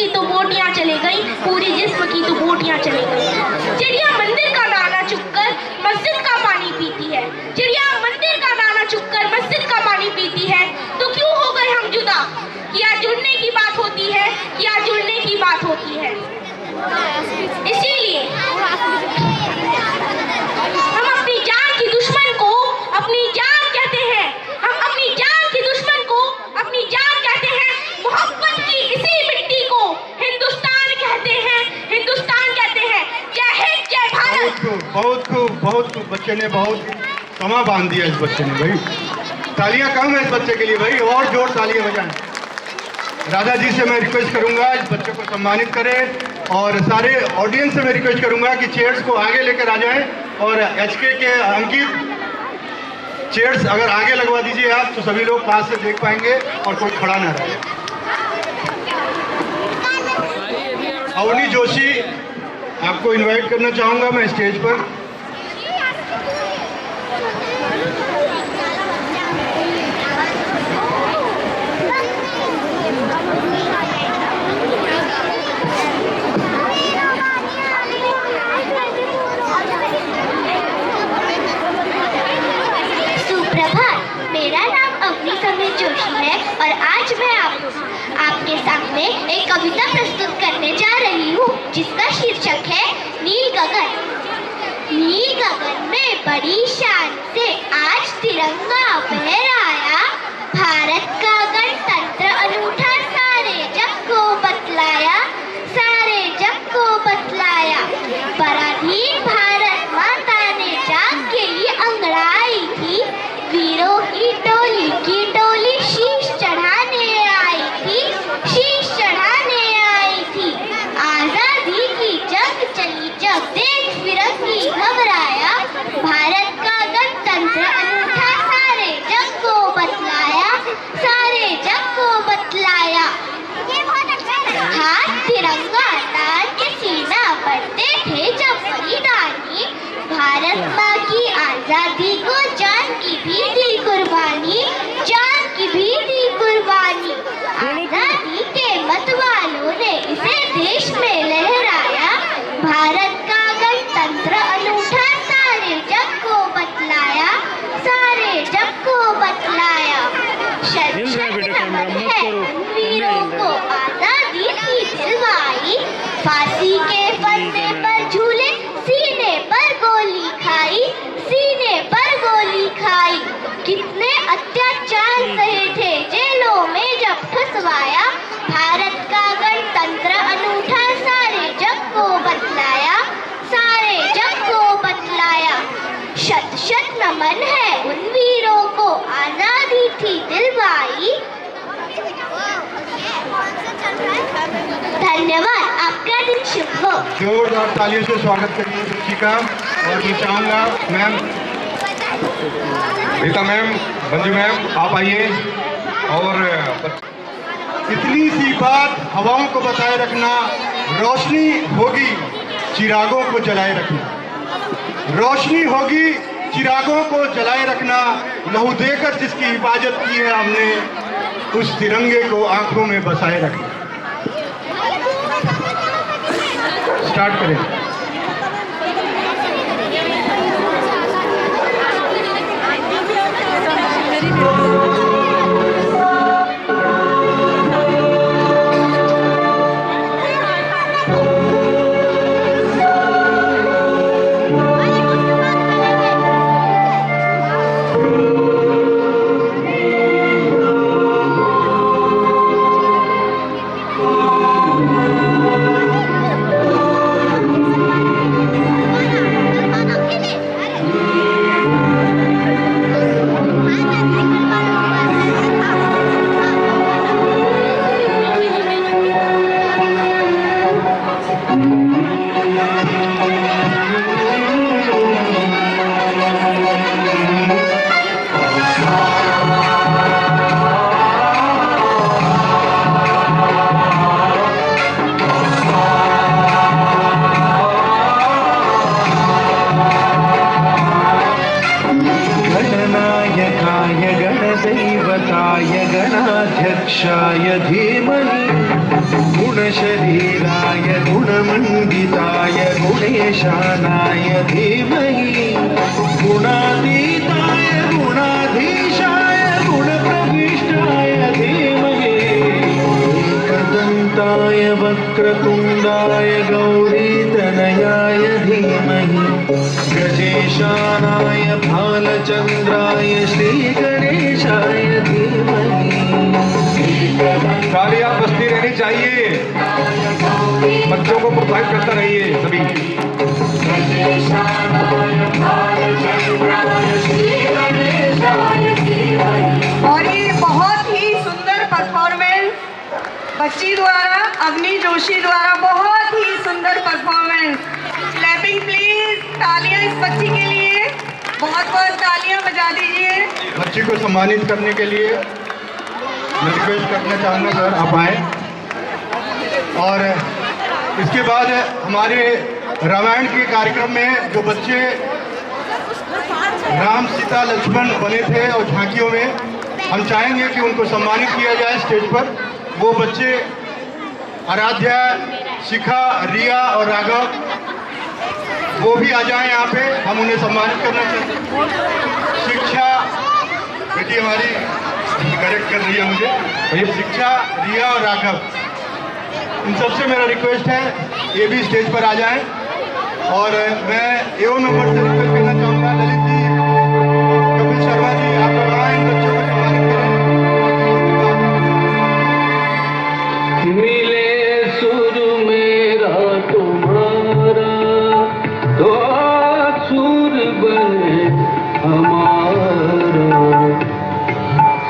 तो बोटियां चली गई, पूरी जिस्म की तो बोटियां चली गई। चिड़िया मंदिर का दाना चुगकर मस्जिद का पानी पीती है, चिड़िया मंदिर का दाना चुगकर मस्जिद का पानी पीती है, तो क्यों हो गए हम जुदा? क्या जुड़ने की बात होती है, क्या जुड़ने की बात होती है। इसीलिए हम अपनी जान की दुश्मन को अपनी जान कहते हैं, हम अपनी जान की दुश्मन को अपनी जान कहते हैं, मोहब्बत की इसी मिट्टी को हिंदुस्तान कहते हैं, हिंदुस्तान कहते हैं। जय हिंद, जय भारत। बहुत खूब बच्चे ने बहुत समा बांध दिया इस बच्चे ने भाई। तालियां कम है इस बच्चे के लिए भाई, और जोर तालियां बजाएं। राधा जी से मैं रिक्वेस्ट करूंगा इस बच्चे को सम्मानित करें, और सारे ऑडियंस से मैं रिक्वेस्ट करूंगा कि चेयर्स को आगे लेकर आ जाएं, और एचके के अंकित चेयर्स अगर आगे लगवा दीजिए आप, तो सभी लोग पास से देख पाएंगे और कोई खड़ा ना रहे। अवनी जोशी आपको इनवाइट करना चाहूंगा मैं स्टेज पर। सुप्रभात, मेरा नाम अवनी समीर जोशी है और आज मैं आपके सामने एक कविता प्रस्तुत करने जा रही हूँ, जिसका शीर्षक है नील गगन। नील गगन में बड़ी शान से आज तिरंगा फहराया, भारत का गणतंत्र अनूठा सारे जग को बतलाया, सारे जग को बतलाया। पराधीन भारत माता ने जाग के ये अंगड़ाई थी, वीरों की टोली शीश चढ़ाने आई थी, शीश चढ़ाने आई थी। आजादी की जंग चली जब देश फिरंगी घबराया, भारत का गणतंत्र अनूठा सारे जग को बतलाया, सारे जग को बतलाया। हाथ तिरंगा तान के सीना बढ़ते थे जब बलिदानी, भारत माँ की आजादी को जान की भी दी कुर्बानी, जान की भी दी कुर्बानी। आजादी के मतवालों ने इसे देश में लहराया, भारत का गणतंत्र अनूठा सारे जग को बतलाया, सारे जग को बतलाया। वीरों को आजादी की दिलवाई, फांसी के फंदे पर झूले, सीने पर गोली खाई, सीने पर गोली खाई। कितने अत्याचार सहे थे जेलों में जब फंसवाया, भारत का गणतंत्र अनूठा सारे जग को बतलाया, सारे जग को बतलाया। शत शत नमन है उन वीरों को आजादी थी दिलवाई। धन्यवाद, आपका दिन शुभ हो। जोरदार तालियों से स्वागत करिए बच्ची का। और मैं चाहूँगा ma'am Rita ma'am, Manju ma'am, आप आइए। और इतनी सी बात हवाओं को बताए रखना, रोशनी होगी चिरागों को जलाए रखना, रोशनी होगी चिरागों को जलाए रखना। लहू देकर जिसकी हिफाजत की है हमने, उस तिरंगे को आंखों में बसाए रखना। स्टार्ट करें। गणेशाय धीमहि गुणशरीराय गुणमण्डिताय गुणेशानाय धीमहि गुणातीताय गुणाधीशाय गुणप्रविष्टाय धीमहि एकदन्ताय वक्रतुण्डाय गौरीतनयाय धीमहि गजेशानाय भालचन्द्राय श्रीगणेशाय धीमहि। तालियां बजती रहनी चाहिए, बच्चों को प्रोत्साहित करता रहिए सभी। और ये बहुत ही सुंदर परफॉर्मेंस बच्ची द्वारा, अग्नि जोशी द्वारा, बहुत ही सुंदर परफॉर्मेंस। क्लैपिंग प्लीज, तालियां इस बच्ची के लिए, बहुत बहुत तालियां बजा दीजिए। बच्ची को सम्मानित करने के लिए मैं रिक्वेस्ट करना चाहूँगा सर आप आए। और इसके बाद हमारे रामायण के कार्यक्रम में जो बच्चे राम सीता लक्ष्मण बने थे और झांकियों में, हम चाहेंगे कि उनको सम्मानित किया जाए स्टेज पर। वो बच्चे आराध्या, शिखा, रिया और राघव वो भी आ जाएं यहाँ पे, हम उन्हें सम्मानित करना चाहते हैं। शिक्षा बेटी हमारी करेक्ट कर रही है मुझे, शिक्षा, रिया और राघव, इन सबसे मेरा रिक्वेस्ट है ये भी स्टेज पर आ जाएं। और मैं एओ मेंबर से रिक्वेस्ट करना चाहूँगा, ललित जी, कपिल शर्मा जी, आप लोग आए इन बच्चों को सम्मानित करें। मिले सुर मेरा तुम्हारा तो सुर बने हमारा,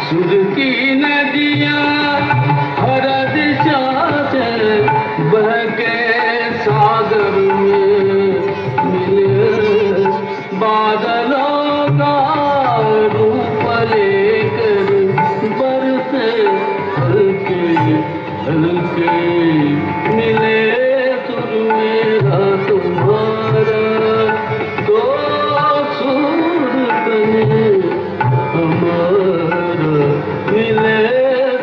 सुर की नदियाँ हर दिशा से बह के सागर में मिले, बादलों का रूप लेकर बरसे हल्के हल्के, मिले सुर मेरा तुम्हारा तो सुर बने हमारा, मिले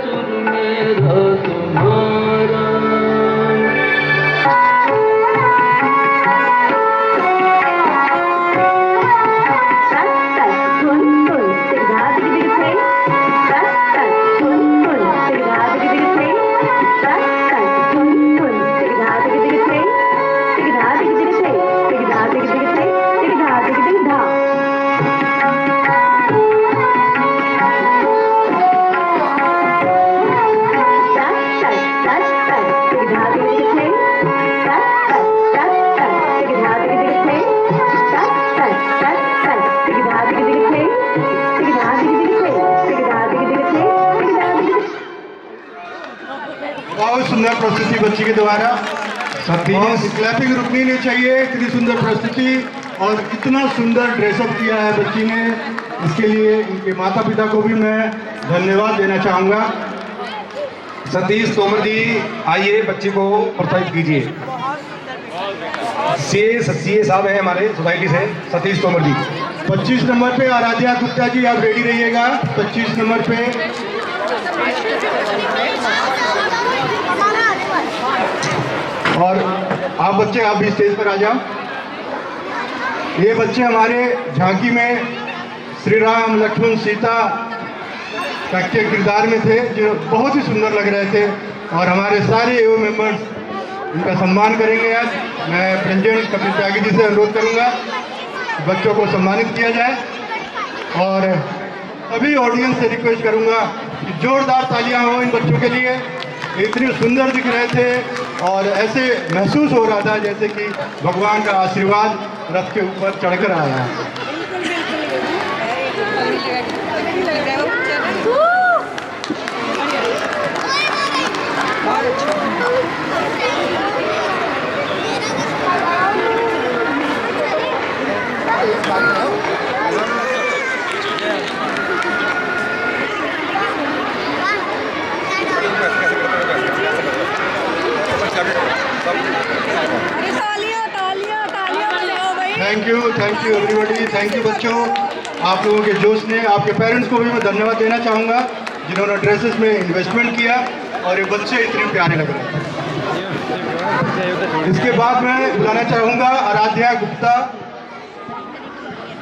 सुर मेरा तुम्हारा। बहुत सुंदर प्रस्तुति बच्ची के द्वारा, क्लैपिंग रुकनी नहीं चाहिए। इतनी सुंदर प्रस्तुति और इतना सुंदर ड्रेसअप किया है बच्ची ने, इसके लिए इनके माता पिता को भी मैं धन्यवाद देना चाहूँगा। सतीश तोमर जी आइए, बच्चे को प्रोत्साहित कीजिए। सीए साहब है हमारे सोसाइटी से, सतीश तोमर जी। 25 नंबर पे आराध्या गुप्ता जी आप रेडी रहिएगा। 25 नंबर पे और आप बच्चे आप भी स्टेज पर आ जाओ। ये बच्चे हमारे झांकी में श्री राम लक्ष्मण सीता के किरदार में थे, जो बहुत ही सुंदर लग रहे थे। और हमारे सारे एओ मेंबर्स इनका सम्मान करेंगे। आज मैं प्रेसिडेंट कपिल त्यागी जी से अनुरोध करूंगा बच्चों को सम्मानित किया जाए। और सभी ऑडियंस से रिक्वेस्ट करूंगा कि जोरदार तालियां हो इन बच्चों के लिए। इतने सुंदर दिख रहे थे और ऐसे महसूस हो रहा था जैसे कि भगवान का आशीर्वाद रथ के ऊपर चढ़कर आया है। Thank you everybody, thank you बच्चों। आप लोगों के जोश ने, आपके पेरेंट्स को भी मैं धन्यवाद देना चाहूँगा जिन्होंने ड्रेसेस में इन्वेस्टमेंट किया और ये बच्चे इतने प्यारे लग रहे हैं। इसके बाद मैं बुलाना चाहूँगा आराध्या गुप्ता,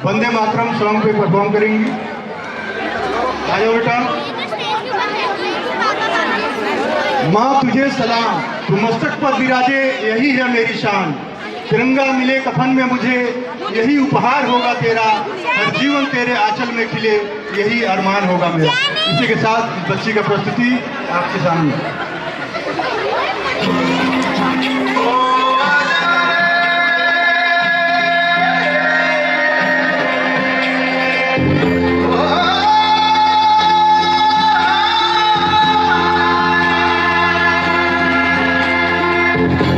वंदे मातरम सॉन्ग पे परफॉर्म करेंगी। आ जाओ बेटा। माँ तुझे सलाम, तू मस्तक पर विराजे यही है मेरी शान। तिरंगा मिले कफन में मुझे यही उपहार होगा तेरा, हर जीवन तेरे आंचल में खिले यही अरमान होगा मेरा। इसी के साथ इस बच्ची का प्रस्तुति आपके सामने।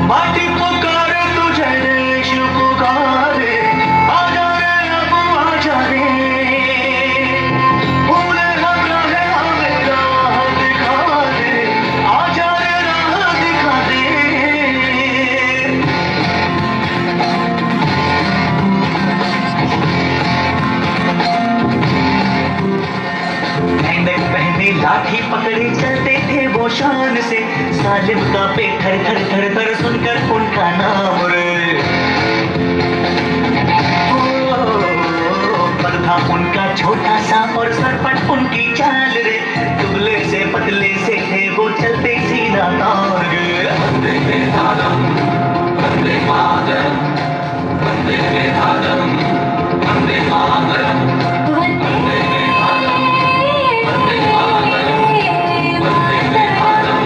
माटी पुकारे तुझे देश पुकारे, आजा रे अब आजा रे, भूले हम रहे हमें राह दिखा दे, आजा रे राह दिखा दे। मेहनत पहने लाठी पकड़े चलते थे वो शान से, सालिम का पे थर थर थर थर सुनकर उनका नाम रे। पर था उनका छोटा सा और सरपट उनकी चाल रे, दुबले से पतले से थे वो चलते सीधा तार गे। वंदे मातरम, वंदे मातरम, वंदे मातरम, वंदे मातरम, वंदे मातरम, वंदे मातरम, वंदे मातरम,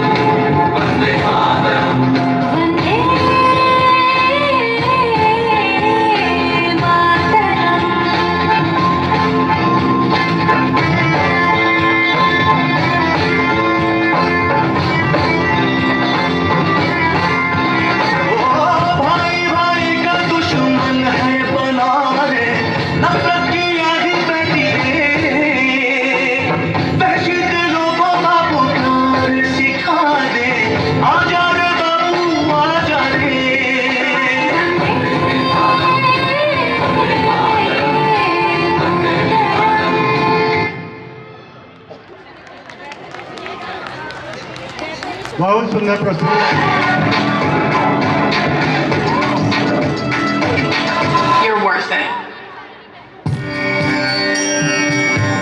वंदे मातरम, वंदे भाई भाई का दुश्मन है बना रे, नफरत की आग बैठी रे, वहशी दिलों को बाबू प्यार सिखा दे, आजा रे बाबू आजा रे। बहुत सुंदर प्रस्तुति। You're worth it.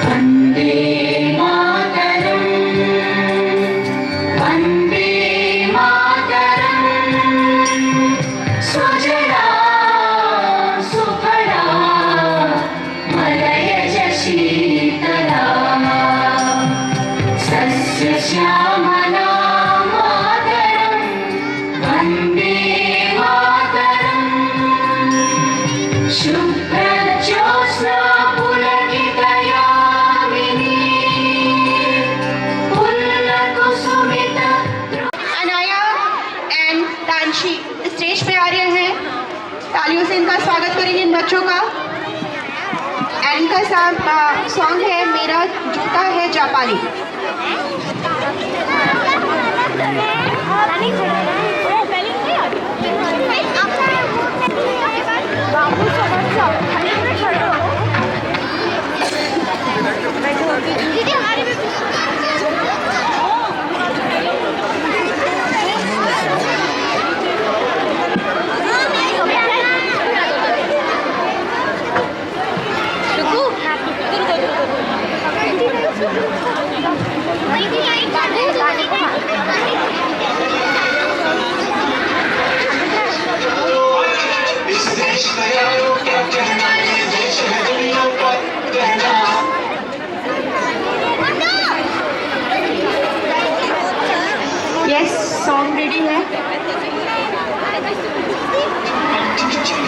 Vande Mataram, Vande Mataram, Swajala Suphala मलयज Sheetla, सस्य श्यामला मातरम, वंदे मातरम, शुभ्रज्योत्स्ना पुलकितयामिनी, पुल्लकुसुमित। अनाया एंड दानशी स्टेज पे आ रहे हैं, तालियों से इनका स्वागत करेंगे इन बच्चों का। एंड इनका सॉन्ग है मेरा जूता है जापानी। यस, सॉन्ग रेडी है।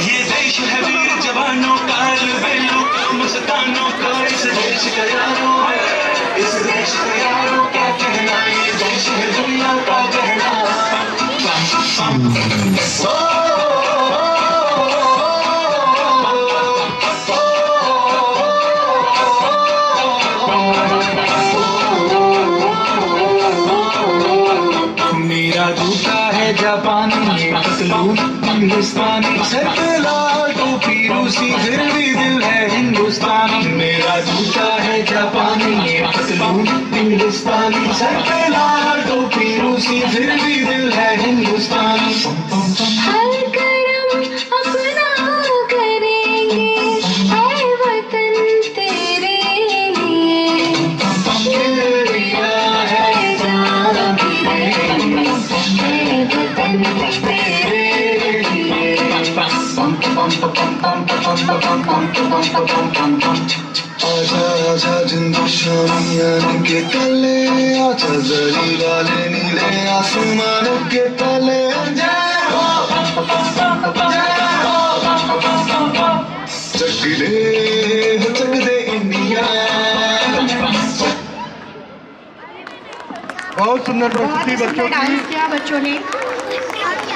ये देश है वीर जवानों का, बैलों का, मस्तानों का, इस देश का यारो है, इस देश का यारो क्या कहना, ये देश है दुनिया का कहना। मेरा जूता है है जापानी ये पतलून हिंदुस्तानी, सर पे लाल टोपी रूसी फिर भी दिल है हिंदुस्तानी। मेरा जूता है जापानी ये पतलून हिंदुस्तानी, सर पे लाल टोपी रूसी फिर भी दिल है हिंदुस्तानी। हर करम अपना करेंगे है वतन तेरे लिए, दिया है जान तेरे लिए, है वतन तेरे लिए। आजा आजा जिंदू शामियान के तले, आजा जरी वाले नीले आसमानों के तले। जय हो चक दे इंडिया। बहुत सुंदर प्रस्तुति बच्चों की। डांस किया बच्चों ने।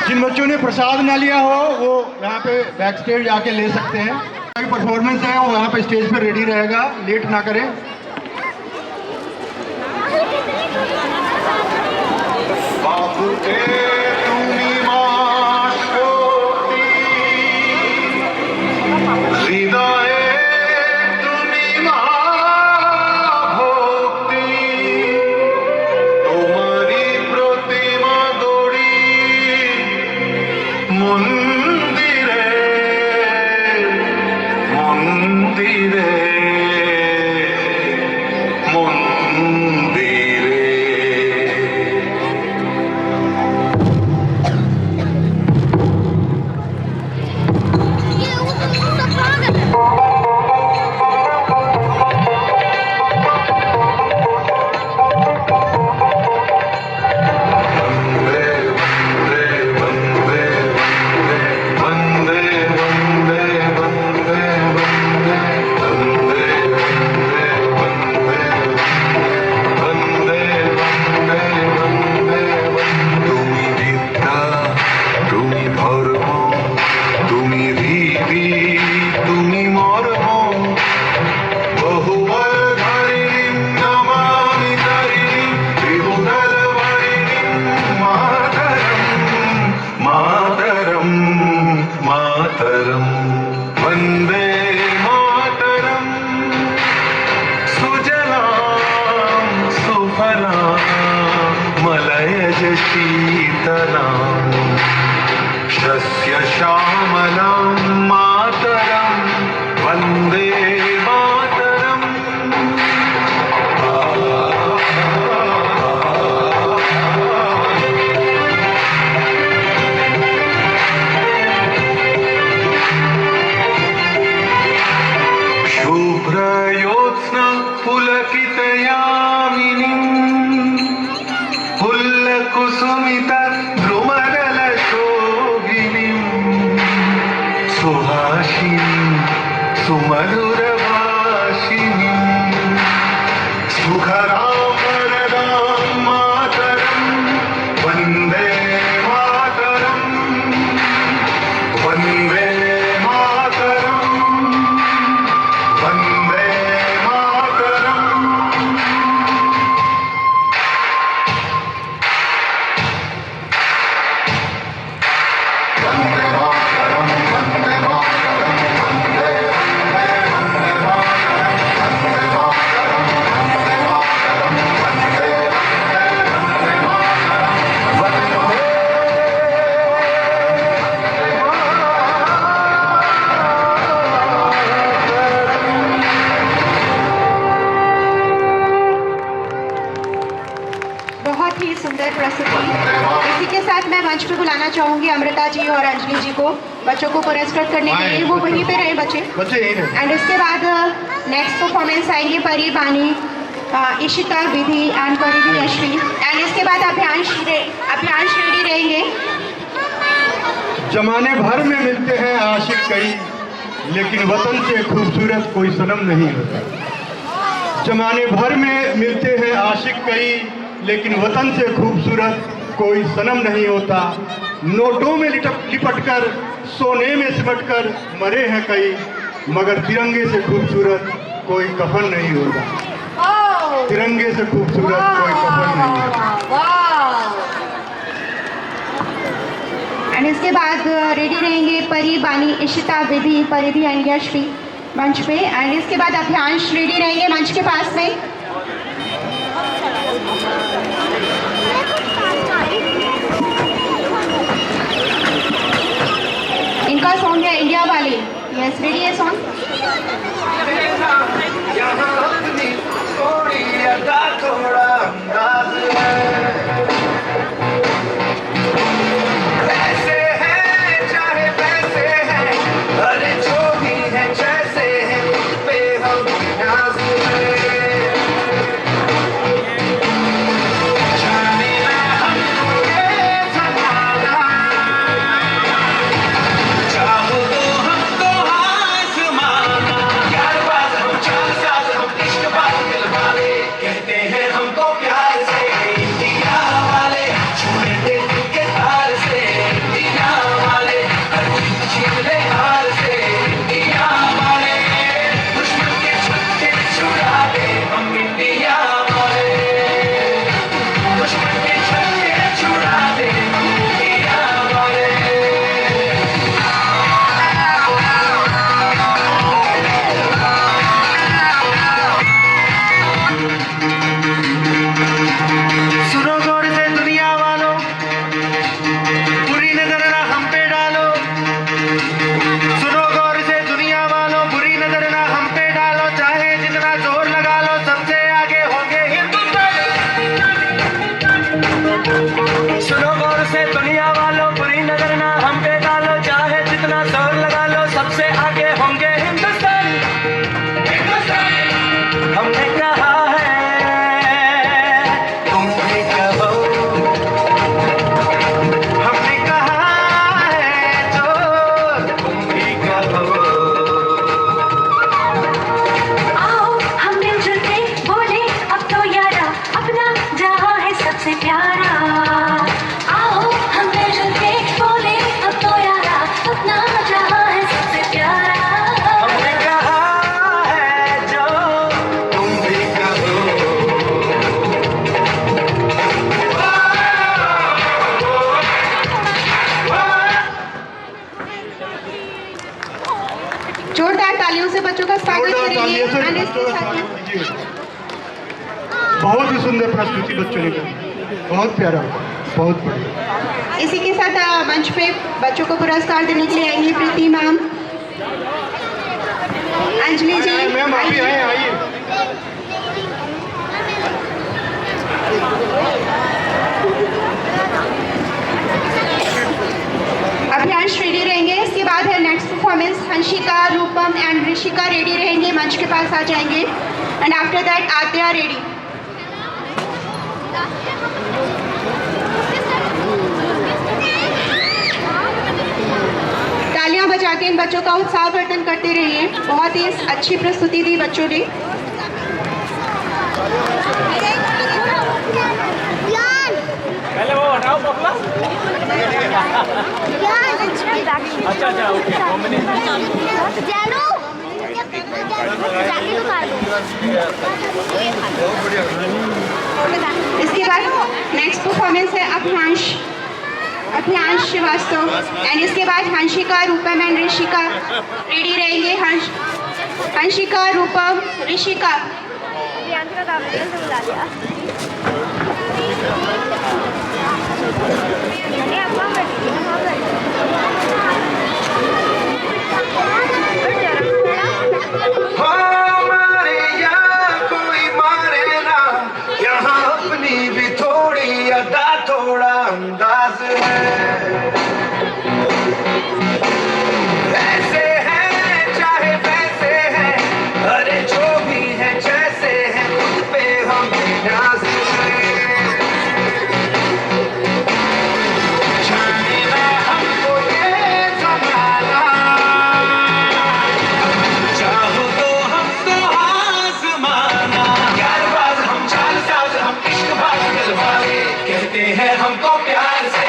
जिन बच्चों ने प्रसाद ना लिया हो वो यहाँ पे बैक स्टेज जाके ले सकते हैं। कोई परफॉर्मेंस है वो यहाँ पे स्टेज पे रेडी रहेगा, लेट ना करें। बाबू के तुम्ही माशोती, हृदये तुम्ही भोक्ती, तुम्हारी प्रतिमा गड़ी मंदिरे मंदिरे मंदिरे। मातरम वंदे मातरम, सुजलाम सुफलाम मलयज शीतलाम, शस्य श्यामलाम मातरम वंदे मातरम। शुभ्रयोत्स्ना पुलकितयामिनीं, पुल्लकुसुमित द्रुमदलशोभिनीं, सुहासिनीं सुमधुरभाषिणीं, सुखरां वरदां मातरं वन्दे मातरं वन्दे मातरं वन्दे मातरम्। वन्दे मातरम्, वन्दे मातरम्, वन्दे वन्दे मातरम्, वन्दे मातरम्, वन्दे मातरम्, वन्दे वन्दे मातरम्, वन्दे। बहुत ही सुंदर प्रस्तुति। इसी के साथ मैं मंच पे बुलाना चाहूंगी अमृता जी और अंजलि जी को बच्चों को पुरस्कृत करने के लिए। वो वहीं पे रहे बच्चे। एंड इसके बाद नेक्स्ट परफॉर्मेंस आएंगे परी बानी, इशिता विधि एंड परिधि यशवी। एंड इसके बाद अभियांश रेड्डी रहेंगे। जमाने भर में मिलते हैं आशिक कई, लेकिन वतन से खूबसूरत कोई सनम नहीं होता। जमाने भर में मिलते हैं आशिक कई, लेकिन वतन से खूबसूरत कोई सनम नहीं होता। नोटों में लिपट कर सोने में सिमट कर मरे हैं कई, मगर तिरंगे से खूबसूरत कोई कफन नहीं होता। तिरंगे से खूबसूरत कोई कफन नहीं होता। इसके बाद रेडी रहेंगे परी, बानी, इशिता, विधि, परिधि एंड यशवी मंच पे। एंड इसके बाद अभ्यांश रेडी रहेंगे मंच के पास में। इनका सॉन्ग है इंडिया वाली। यस, रेडी है सॉन्ग। जोरदार तालियों से बच्चों का स्वागत करेंगे। बहुत ही सुंदर प्रस्तुति बच्चों ने की, बहुत प्यारा, बहुत बढ़िया। इसी के साथ मंच पे बच्चों को पुरस्कार देने के लिए आएंगी प्रीति मैम, अंजलि जी। मैम आप भी आइए। अभ्यांश रेडी रहेंगे। इसके बाद है next performance. Hansika, Rupam and Rishika ready रहेंगे, मंच के पास आ जाएंगे। And after that Aadya ready. तालियां बजा के इन बच्चों का उत्साहवर्धन करते रहिए। बहुत ही अच्छी प्रस्तुति दी बच्चों ने। पहले वो हटाओ पकड़ा। अच्छा अच्छा ओके इसके बाद नेक्स्ट परफॉर्मेंस है अभ्यांश श्रीवास्तव एंड इसके बाद हंसिका, रूपम एंड ऋषिका रेडी रहेंगे। हंसिका, रूपम, ऋषिका। हमारे यहाँ कोई मारे ना, यहाँ अपनी भी थोड़ी अदा, थोड़ा अंदाज है। ऐसे हैं चाहे वैसे हैं, अरे जो भी है जैसे हैं, खुद पे हम नाज है। जानेगा हमको ये ज़माना, चाहो तो हमको आज़माना। यारबाज़ हम, चालसाज़ हम, इश्क़बाज़ दिलवाले, कहते हैं हमको प्यार से।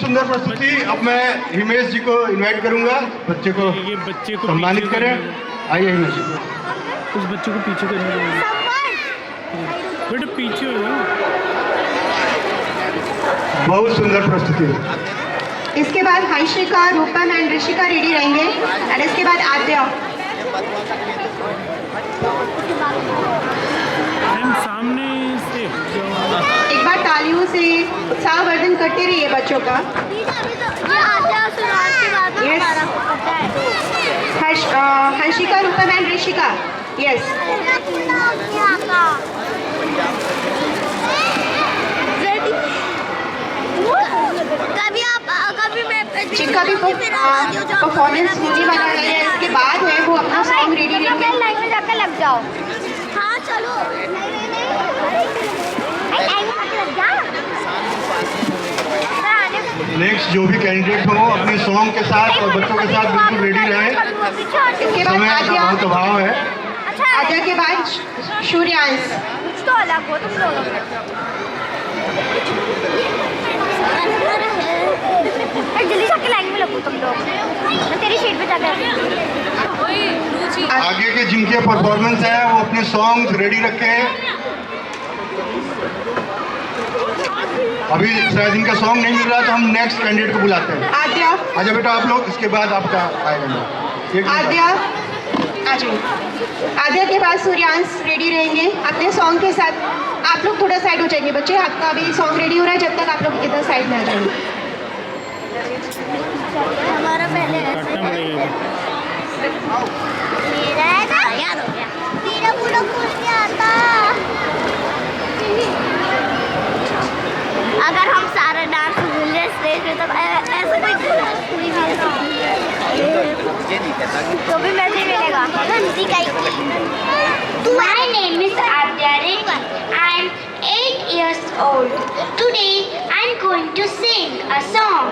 सुंदर प्रस्तुति। अब मैं हिमेश जी को इनवाइट करूंगा, बच्चे को सम्मानित करें। आइए हिमेश जी। उस बच्चे को पीछे करने दो बेटा, पीछे हो जाओ। बहुत सुंदर प्रस्तुति। इसके बाद हंसिका, रूपम एंड ऋषिका रेडी रहेंगे एंड इसके बाद आद्या। सामने से एक बार तालियों से उत्साहवर्धन करते रहिए बच्चों का। Hansika, Rupam and Rishika, yes. जिनका भी परफॉर्मेंस होने वाला है इसके बाद है, वो अपना सॉन्ग रेडी रहेंगे। लाइन में जाकर लग जाओ। हाँ चलो। नेक्स्ट जो भी कैंडिडेट हो अपने सॉन्ग के साथ और बच्चों के साथ बिल्कुल रेडी रहें। इसके बाद समय का आद्या, बहुत अभाव है। आद्या के बाद सूर्यांश। कुछ तो अलग हो तुम लोग। जल्दी जाके लाइन में लगो तुम लोग। मैं तेरी सीट पे जाकर। आगे के जिनके परफॉर्मेंस है वो अपने सॉन्ग रेडी रखें। अभी शायद इनका सॉन्ग नहीं मिल रहा तो हम नेक्स्ट कैंडिडेट को बुलाते हैं। आद्या, आजा बेटा आप लोग, इसके बाद आपका आएगा। आद्या आ जाओ। आद्या के बाद सूर्यांश रेडी रहेंगे अपने सॉन्ग के साथ। आप लोग थोड़ा साइड हो जाएंगे बच्चे, आपका अभी सॉन्ग रेडी हो रहा है, जब तक आप लोग इधर साइड में आ जाएंगे। हमारा पहले मेरा है ना, याद हो गया। मेरा पूरा खुल नहीं आता। अगर हम सारा डांस भूल जाए स्टेज पे तो ऐसा तो भी मैसेज मिलेगा। My name is Adya Reddy. I'm 8 years old. Today I'm going to sing a song.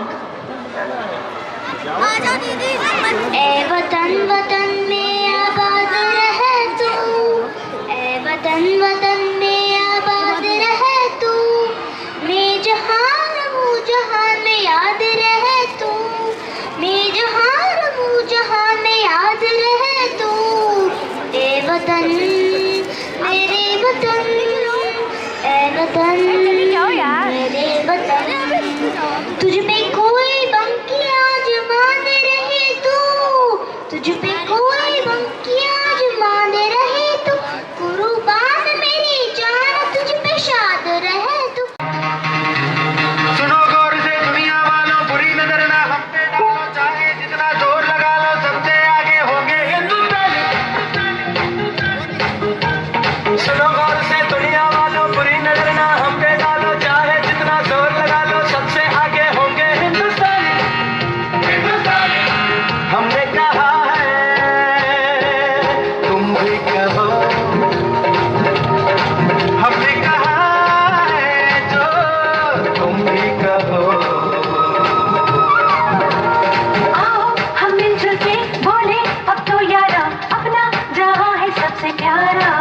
ए वतन वतन में आबाद रहे तू, ए वतन वतन में आबाद रहे तू, मैं जहान हूँ जहान में याद रहे तू, मैं जहान हूँ जहान में याद रहे तू। ए वतन मेरे वतन, ए वतन मेरे वतन, तुझ पे कोई बंकियां जमान रहे तू, तुझ पे कोई बंकियां जमान रहे तू, कुर्बान मेरी जान तुझ पे शाद रहे तू। सुनो गौर से दुनिया वालों, बुरी नजर ना हम पे डालो, चाहे जितना जोर लगा लो सबसे आगे होंगे हिंदुस्तानी। सुनो गौर से दुनिया वालों, बुरी नजर ना हम पे डालो, चाहे जितना जोर लगा लो सबसे आगे होंगे हिंदुस्तानी। हमने कहा है तुम भी कहो, हमने कहा है जो तुम भी कहो। आओ हम मिलजुल के बोले अब तो यारा, अपना जहां है सबसे प्यारा।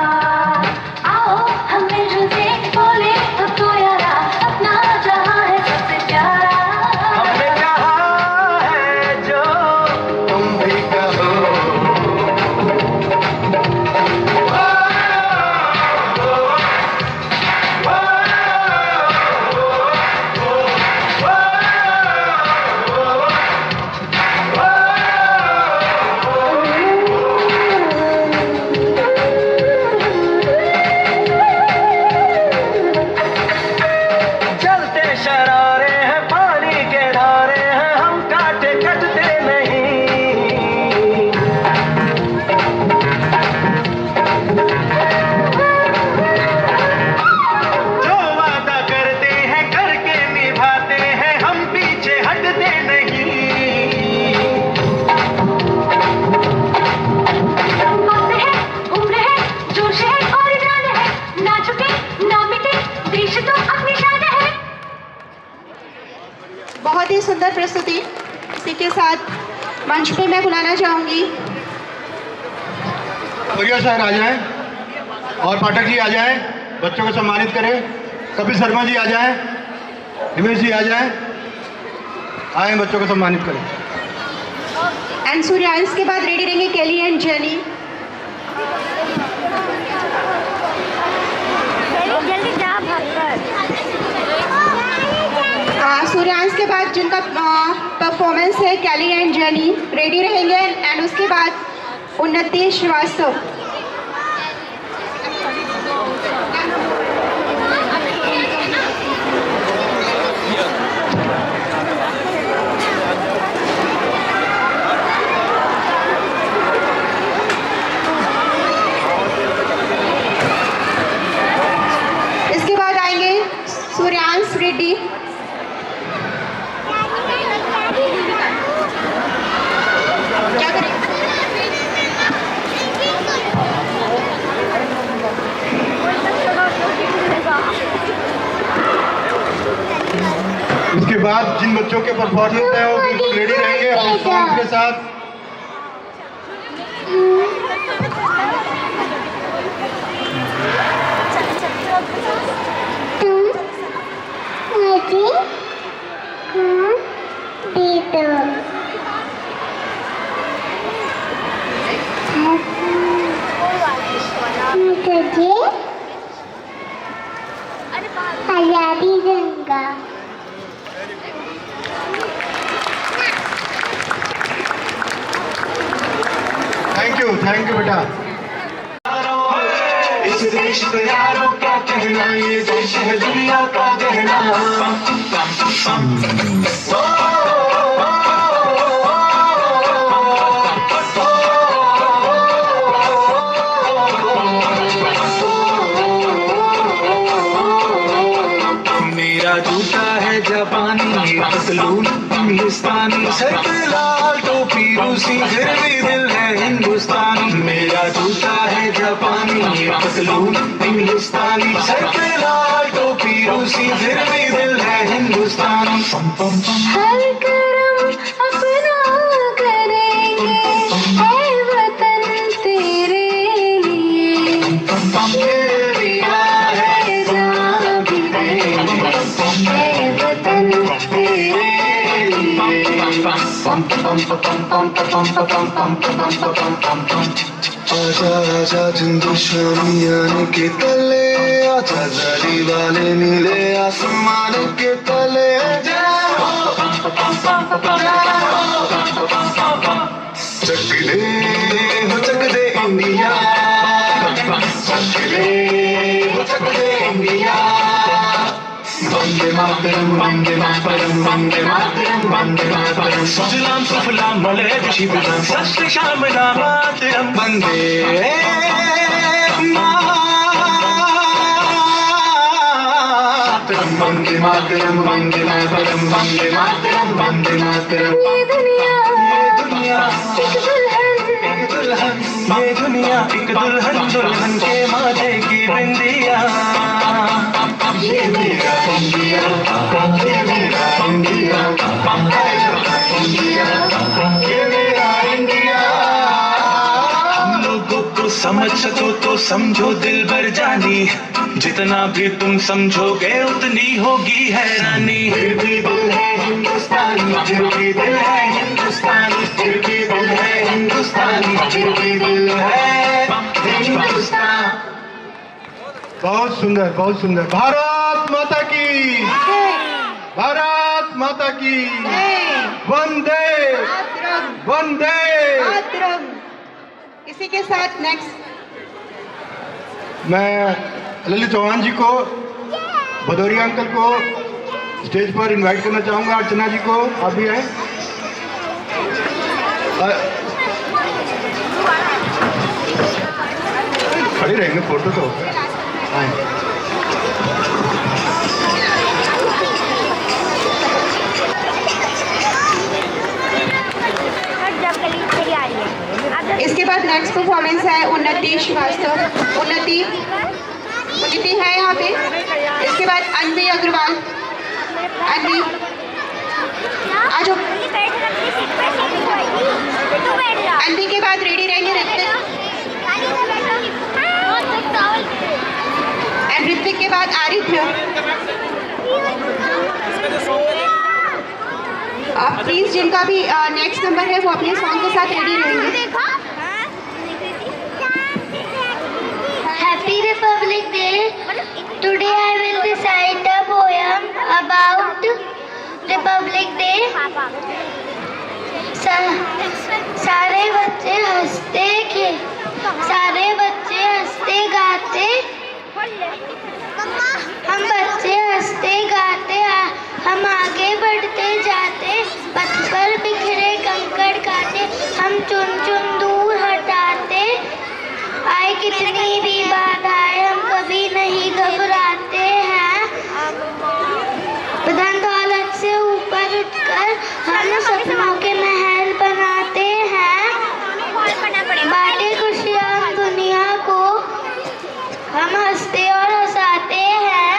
आओ हम मिलजुल के बोले अब तो यारा, अपना जहां है सबसे प्यारा। हमने कहा है जो तुम भी कहो। चलते शरारे हैं पानी के धारे हैं, हम काटे कटते नहीं। जो वादा करते हैं करके निभाते हैं, हम पीछे हटते नहीं। वक्त है, उम्र है, जोश है और जान है, ना झुके ना मिटे, देश तो अपनी शान है। बहुत ही सुंदर प्रस्तुति। इसी के साथ मंच पे मैं बुलाना चाहूंगी औरिया सर आ जाएं और पाठक जी आ जाएं, बच्चों को सम्मानित करें। कपिल शर्मा जी आ जाएं, हिमेश जी आ जाएं। आए बच्चों को सम्मानित करें। एंड सूर्यांश के बाद रेडी रहेंगे केली एंड जेनी। सूर्यांश के बाद जिनका परफॉर्मेंस है केली एंड जेनी रेडी रहेंगे एंड उसके बाद उन्नति श्रीवास्तव। इसके बाद आएंगे सूर्यांश रेड्डी। क्या करें? इसके बाद जिन बच्चों के परफॉर्मेंस है वो बिल्कुल रेडी रहेंगे अपने सॉन्ग के साथ। आजादी गंगा। थैंक यू बेटा। इस देश पे यारों क्या कहना, ये देश है दुनिया का कहना। मेरा जूता है जापानी, पतलून इंग्लिस्तानी, सर पे लाल टोपी रूसी, फिर भी दिल है हिंदुस्तानी। मेरा जूता है जापानी, पतलून इंग्लिस्तानी, सर पे लाल टोपी रूसी, फिर भी दिल है हिंदुस्तानी। हर करम अपना करेंगे, है वतन तेरे लिए, है जान भी देंगे, है वतन तेरे आजा आजा जिंदुशानी आने के तले, आजा जारी वाले नीले आसमान के तले। चक दे इंडिया, चक दे इंडिया। वंदे मातरम, वंदे मातरम, वंदे मातरम, वंदे मातरम। सुजलाम सुफलाम मलयज शिवलाम, सस्य श्यामलाम मातरम। वंदे मातरम, वंदे मातरम, वंदे मातरम, वंदे मातरम, वंदे मातरम। ये दुनिया एक दुल्हन, ये दुनिया एक दुल्हन, दुल्हन के माथे की बिंदिया। ये मेरा इंडिया, ये मेरा इंडिया, ये मेरा इंडिया। हम लोगों को समझ सको तो समझो दिल भर जानी, जितना भी तुम समझोगे उतनी होगी हैरानी। फिर भी दिल है हिंदुस्तानी, फिर भी दिल है हिंदुस्तानी, फिर भी दिल है हिंदुस्तानी, फिर भी दिल है हिंदुस्तान। बहुत सुंदर, बहुत सुंदर। भारत माता की, भारत माता की, वंदे वंदे। इसी के साथ नेक्स्ट मैं ललित चौहान जी को, भदौरिया अंकल को स्टेज पर इनवाइट करना चाहूँगा। अर्चना जी को, आप भी आए। खड़े रहेंगे, फोटो तो आए। इसके बाद नेक्स्ट परफॉर्मेंस है उन्नति श्रीवास्तव। उन्नति है यहाँ पे। इसके बाद अन्वी अग्रवाल। अन्वी आ जाओ। अन्वी के बाद रेडी रहेंगे ऋतिक, एंड ऋतिक के बाद आरिफ। आप प्लीज़ जिनका भी नेक्स्ट नंबर है वो अपने सॉन्ग के साथ रेडी रहेंगे। Happy Republic Day. Today I will recite a poem about Republic Day. सारे बच्चे हंसते गाते, हम बच्चे हंसते गाते, हम आगे बढ़ते जाते, पथ पर बिखरे कंकड़ काटे, हम चुन चुन दूर हटाते, आए कितनी भी बाधाएं हम कभी नहीं घबराते हैं, धन दौलत से ऊपर उठकर हम सपनों के महल बनाते हैं, बांटे खुशियाँ दुनिया को, हम हंसते और हंसाते हैं,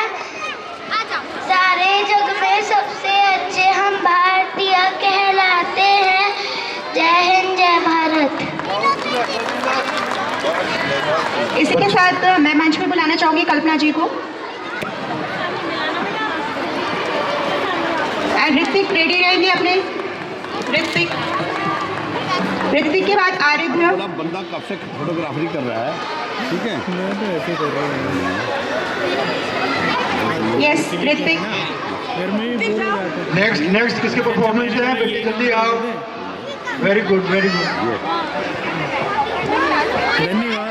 सारे जग में सबसे अच्छे हम भारतीय कहलाते हैं। जय हिंद, जय भारत। इसी के साथ मैं मंच पे बुलाना चाहूँगी कल्पना जी को। ऋत्विक रेडी रहेंगे अपने। ऋत्विक के बाद आरिध्य। बंदा कब से फोटोग्राफरी कर रहा है, ठीक है? मैं तो ऐसे कर रहा हूँ। यस ऋत्विक। घर में ही बोल रहा था। नेक्स्ट किसके परफॉर्मेंस है? बेटी जल्दी आओ। Very good, very good. धन्यवाद।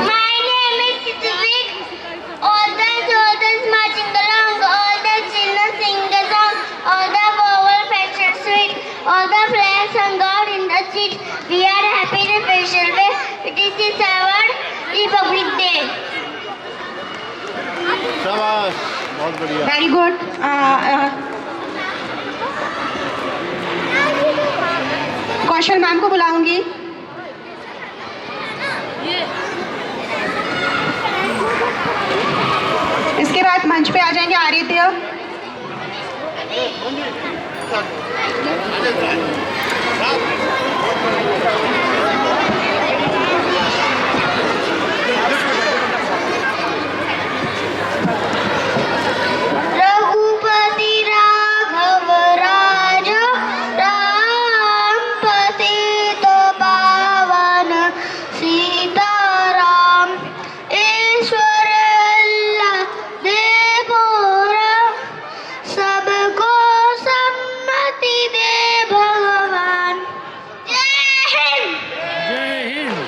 My name is Ritwik. All the soldiers marching along, all the children sing the song, all the vowel fetched sweet, all the flags hung out in the street. We are happy in a special way. It is our Republic Day. शाबाश, बहुत बढ़िया। Very good. कौशल ma'am को बुलाऊंगी। इसके बाद मंच पे आ जाएंगे आरिध्य। रघुपति राघव राज राम पतित पावन सीताराम ईश्वर अल्लाह देवोरा सबको सम्मति दे भगवान। जय हिंद। जय हिंद।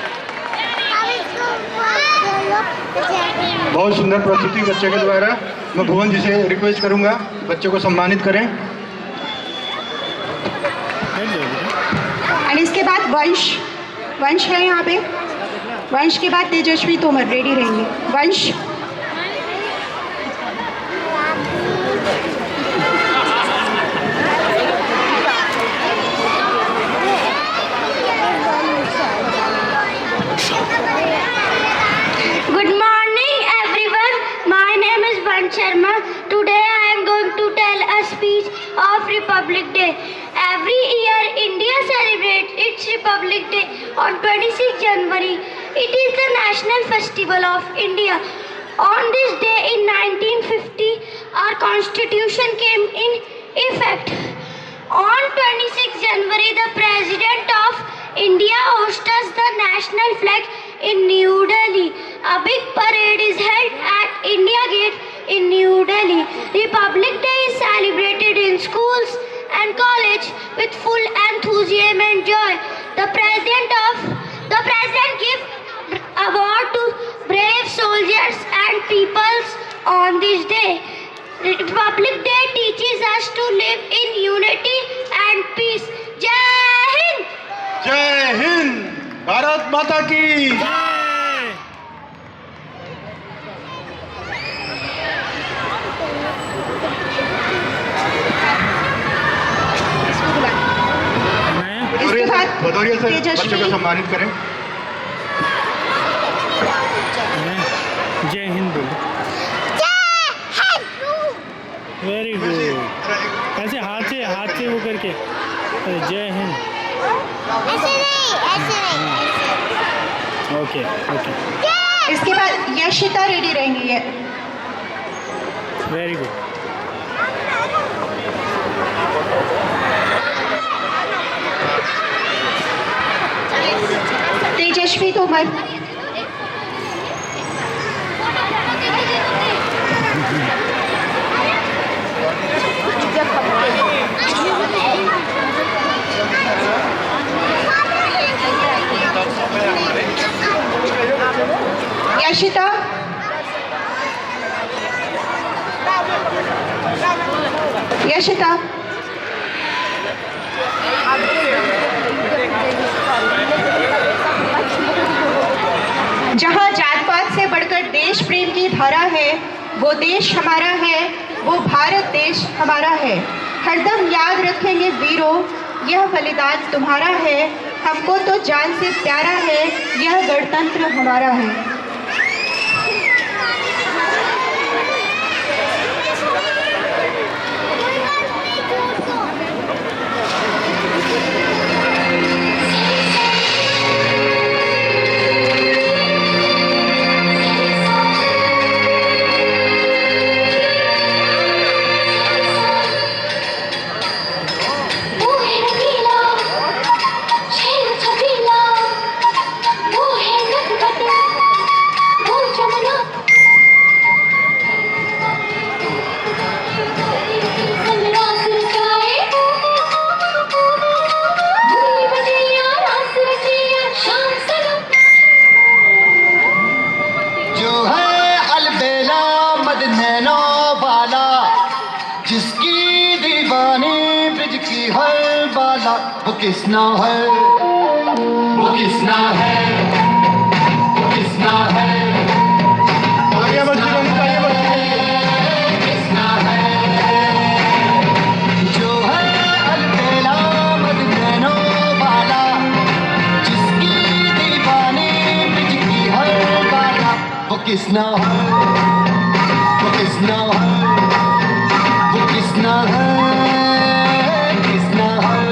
बहुत सुंदर प्रस्तुति बच्चे के द्वारा। मैं भुवन जी से रिक्वेस्ट करूंगा बच्चे को सम्मानित करें। और इसके बाद वंश है यहाँ पे। वंश के बाद तेजस्वी तोमर रेडी रहेंगे। वंश। Good morning everyone. My name is Vansh Sharma. Today I am going to tell a speech of Republic Day. Every year India celebrates its Republic Day on 26 January. It is the national festival of India. On this day in 1950, our constitution came in effect. On 26 January, the President of India hosts the national flag in New Delhi. A big parade is held at India Gate in New Delhi. Republic Day is celebrated in schools and college with full enthusiasm and joy. The president gives award to brave soldiers and peoples on this day. Republic Day teaches us to live in unity and peace. Jai Hind. जय हिंद, भारत माता की। भदौरिया से बच्चों को सम्मानित करें। जय हिंद बोलो। Very good. ऐसे हाथ से वो करके जय हिंद। ऐसे नहीं, ऐसे नहीं। ओके ओके, इसके बाद यशिता रेडी रहेंगी। ये वेरी गुड। तेजस्वी तोमर, यशिता, यशिता, जहाँ जात पात से बढ़कर देश प्रेम की धारा है, वो देश हमारा है, वो भारत देश हमारा है। हरदम याद रखेंगे वीरों, यह बलिदान तुम्हारा है, हमको तो जान से प्यारा है, यह गणतंत्र हमारा है। जिसकी दीवानी ब्रिज की हर बाला, वो किसना है, वो किसना है, वो किसना है, किसना है, जो है अलबेला मद नैनो बाला, जिसकी दीवानी ब्रिज की हर बाला, वो किसना है, वो किसना है, किसना है, किसना है।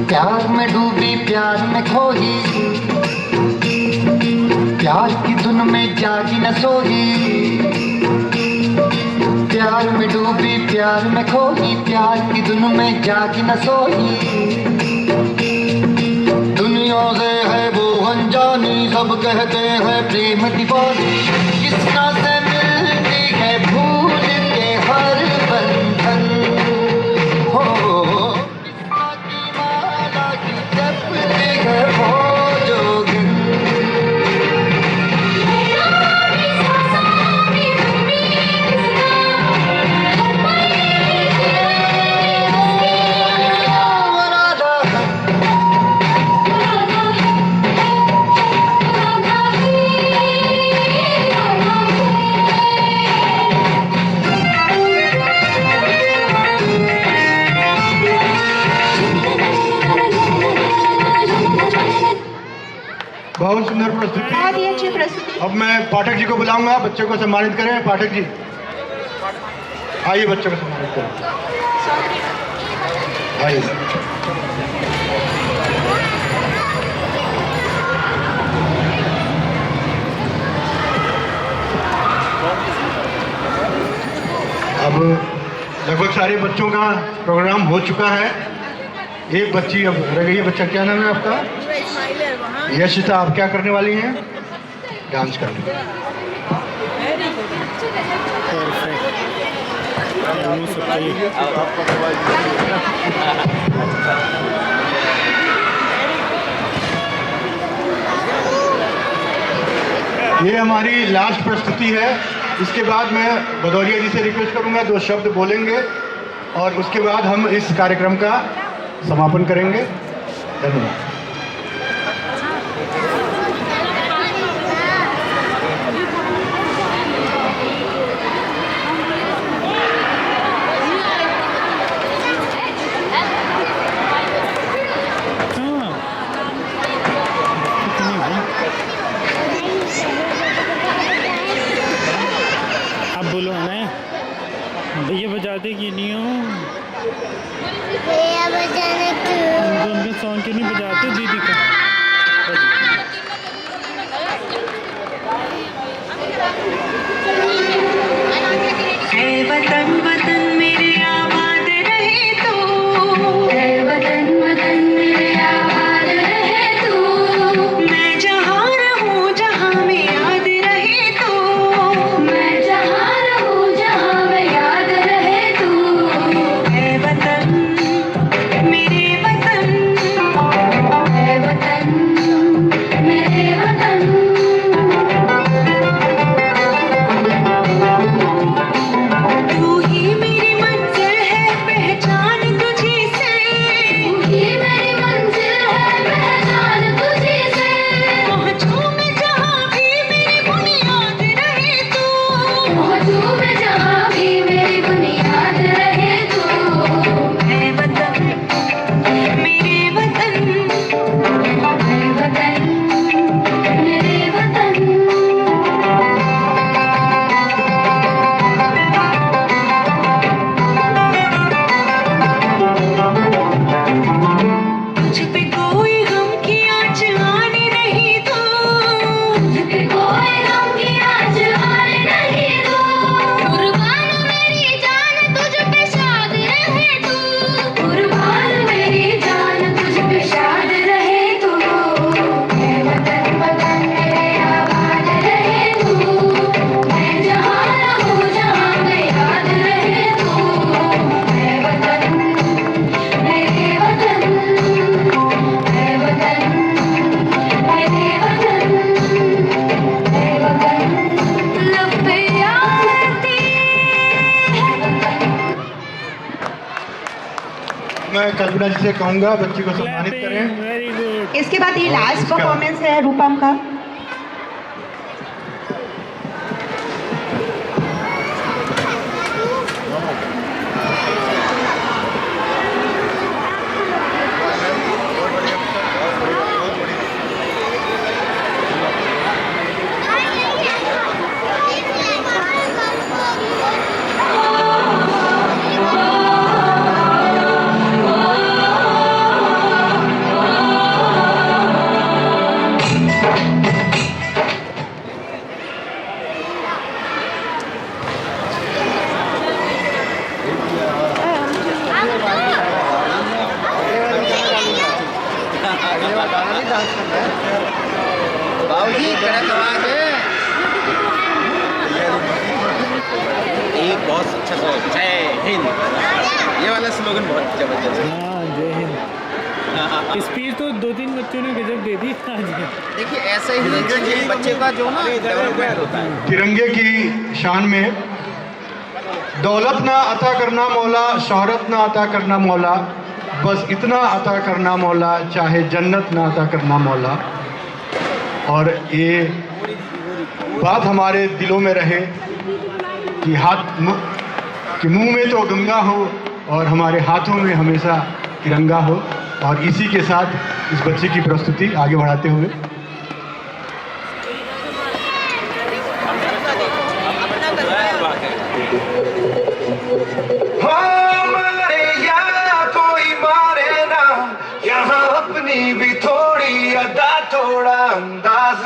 प्यार में डूबी प्यार में खोई, प्यार की धुन में जागी न सोई, प्यार में डूबी प्यार में खोई, प्यार की धुन में जागी न सोई। दुनिया से है वो अनजानी, सब कहते हैं प्रेम दीवानी, किसना से मिलती है भूल के हर बंधन हो, बहुत सुंदर प्रस्तुति, बहुत ही अच्छी प्रस्तुति। अब मैं पाठक जी को बुलाऊंगा, बच्चों को सम्मानित करें। पाठक जी आइए, बच्चों को सम्मानित करें, आइए। अब लगभग सारे बच्चों का प्रोग्राम हो चुका है। एक बच्ची अब रह गई है। बच्चा क्या नाम है आपका? यशिता। आप क्या करने वाली हैं? डांस करने। ये हमारी लास्ट प्रस्तुति है। इसके बाद मैं भदौरिया जी से रिक्वेस्ट करूंगा, 2 शब्द बोलेंगे और उसके बाद हम इस कार्यक्रम का समापन करेंगे। धन्यवाद। अब बोलो ना भैया बजाते क्यों नहीं हो? भैया बजाने क्यों? उनका सॉन्ग क्यों नहीं बजाते दीदी का? ऐ वतन वतन मेरे आबाद रहे तू, ऐ वतन वतन मेरे आबाद रहे तू, मैं जहाँ रहूँ जहाँ में याद रहे तू, मैं जहाँ रहूँ जहाँ में याद रहे तू, ऐ वतन मेरे वतन, ऐ वतन मेरे वतन। तू ही मेरी मंजिल है पहचान तुझी से, तू ही मेरी मंजिल है पहचान तुझी से, पहुँचूं मैं जहाँ भी मेरी बुनियाद रहे तू, पहुँचूं मैं जहाँ भी मेरी बुनियाद रहे तू, ऐ वतन मेरे वतन, ऐ वतन मेरे वतन। तुझ पे कोई गम की आँच आने नहीं दो, तुझ पे कोई गम की आँच आने नहीं दो, कुर्बान मेरी जान तुझ पे शाद रहे तू, कुर्बान मेरी जान तुझ पे शाद रहे तू, ऐ वतन वतन मेरे आबाद रहे तू, मैं जहाँ रहूँ जहाँ में याद रहे तू, ऐ वतन मेरे वतन, ऐ वतन मेरे वतन, ऐ वतन लब पे आती मैं कल्पना जी से कहूँगा बच्ची को सम्मानित करें। Very good. इसके बाद ये लास्ट परफॉर्मेंस है रूपम का। बाबूजी कड़क आवाज है। एक बहुत अच्छा स्लोगन, जय हिंद। ये वाला स्लोगन बहुत जबरदस्त है। हाँ जय हिंद। स्पीच तो 2-3 बच्चों ने गजब दे दी आज। देखिए ऐसा ही बच्चे का जो ना डेवलपमेंट होता है। तिरंगे की शान में दौलत ना अता करना मौला, शोहरत ना अता करना मौला, बस इतना अता करना मौला, चाहे जन्नत ना अता करना मौला। और ये बात हमारे दिलों में रहे कि कि मुंह में तो गंगा हो और हमारे हाथों में हमेशा तिरंगा हो। और इसी के साथ इस बच्चे की प्रस्तुति आगे बढ़ाते हुए अपनी भी थोड़ी अदा थोड़ा अंदाज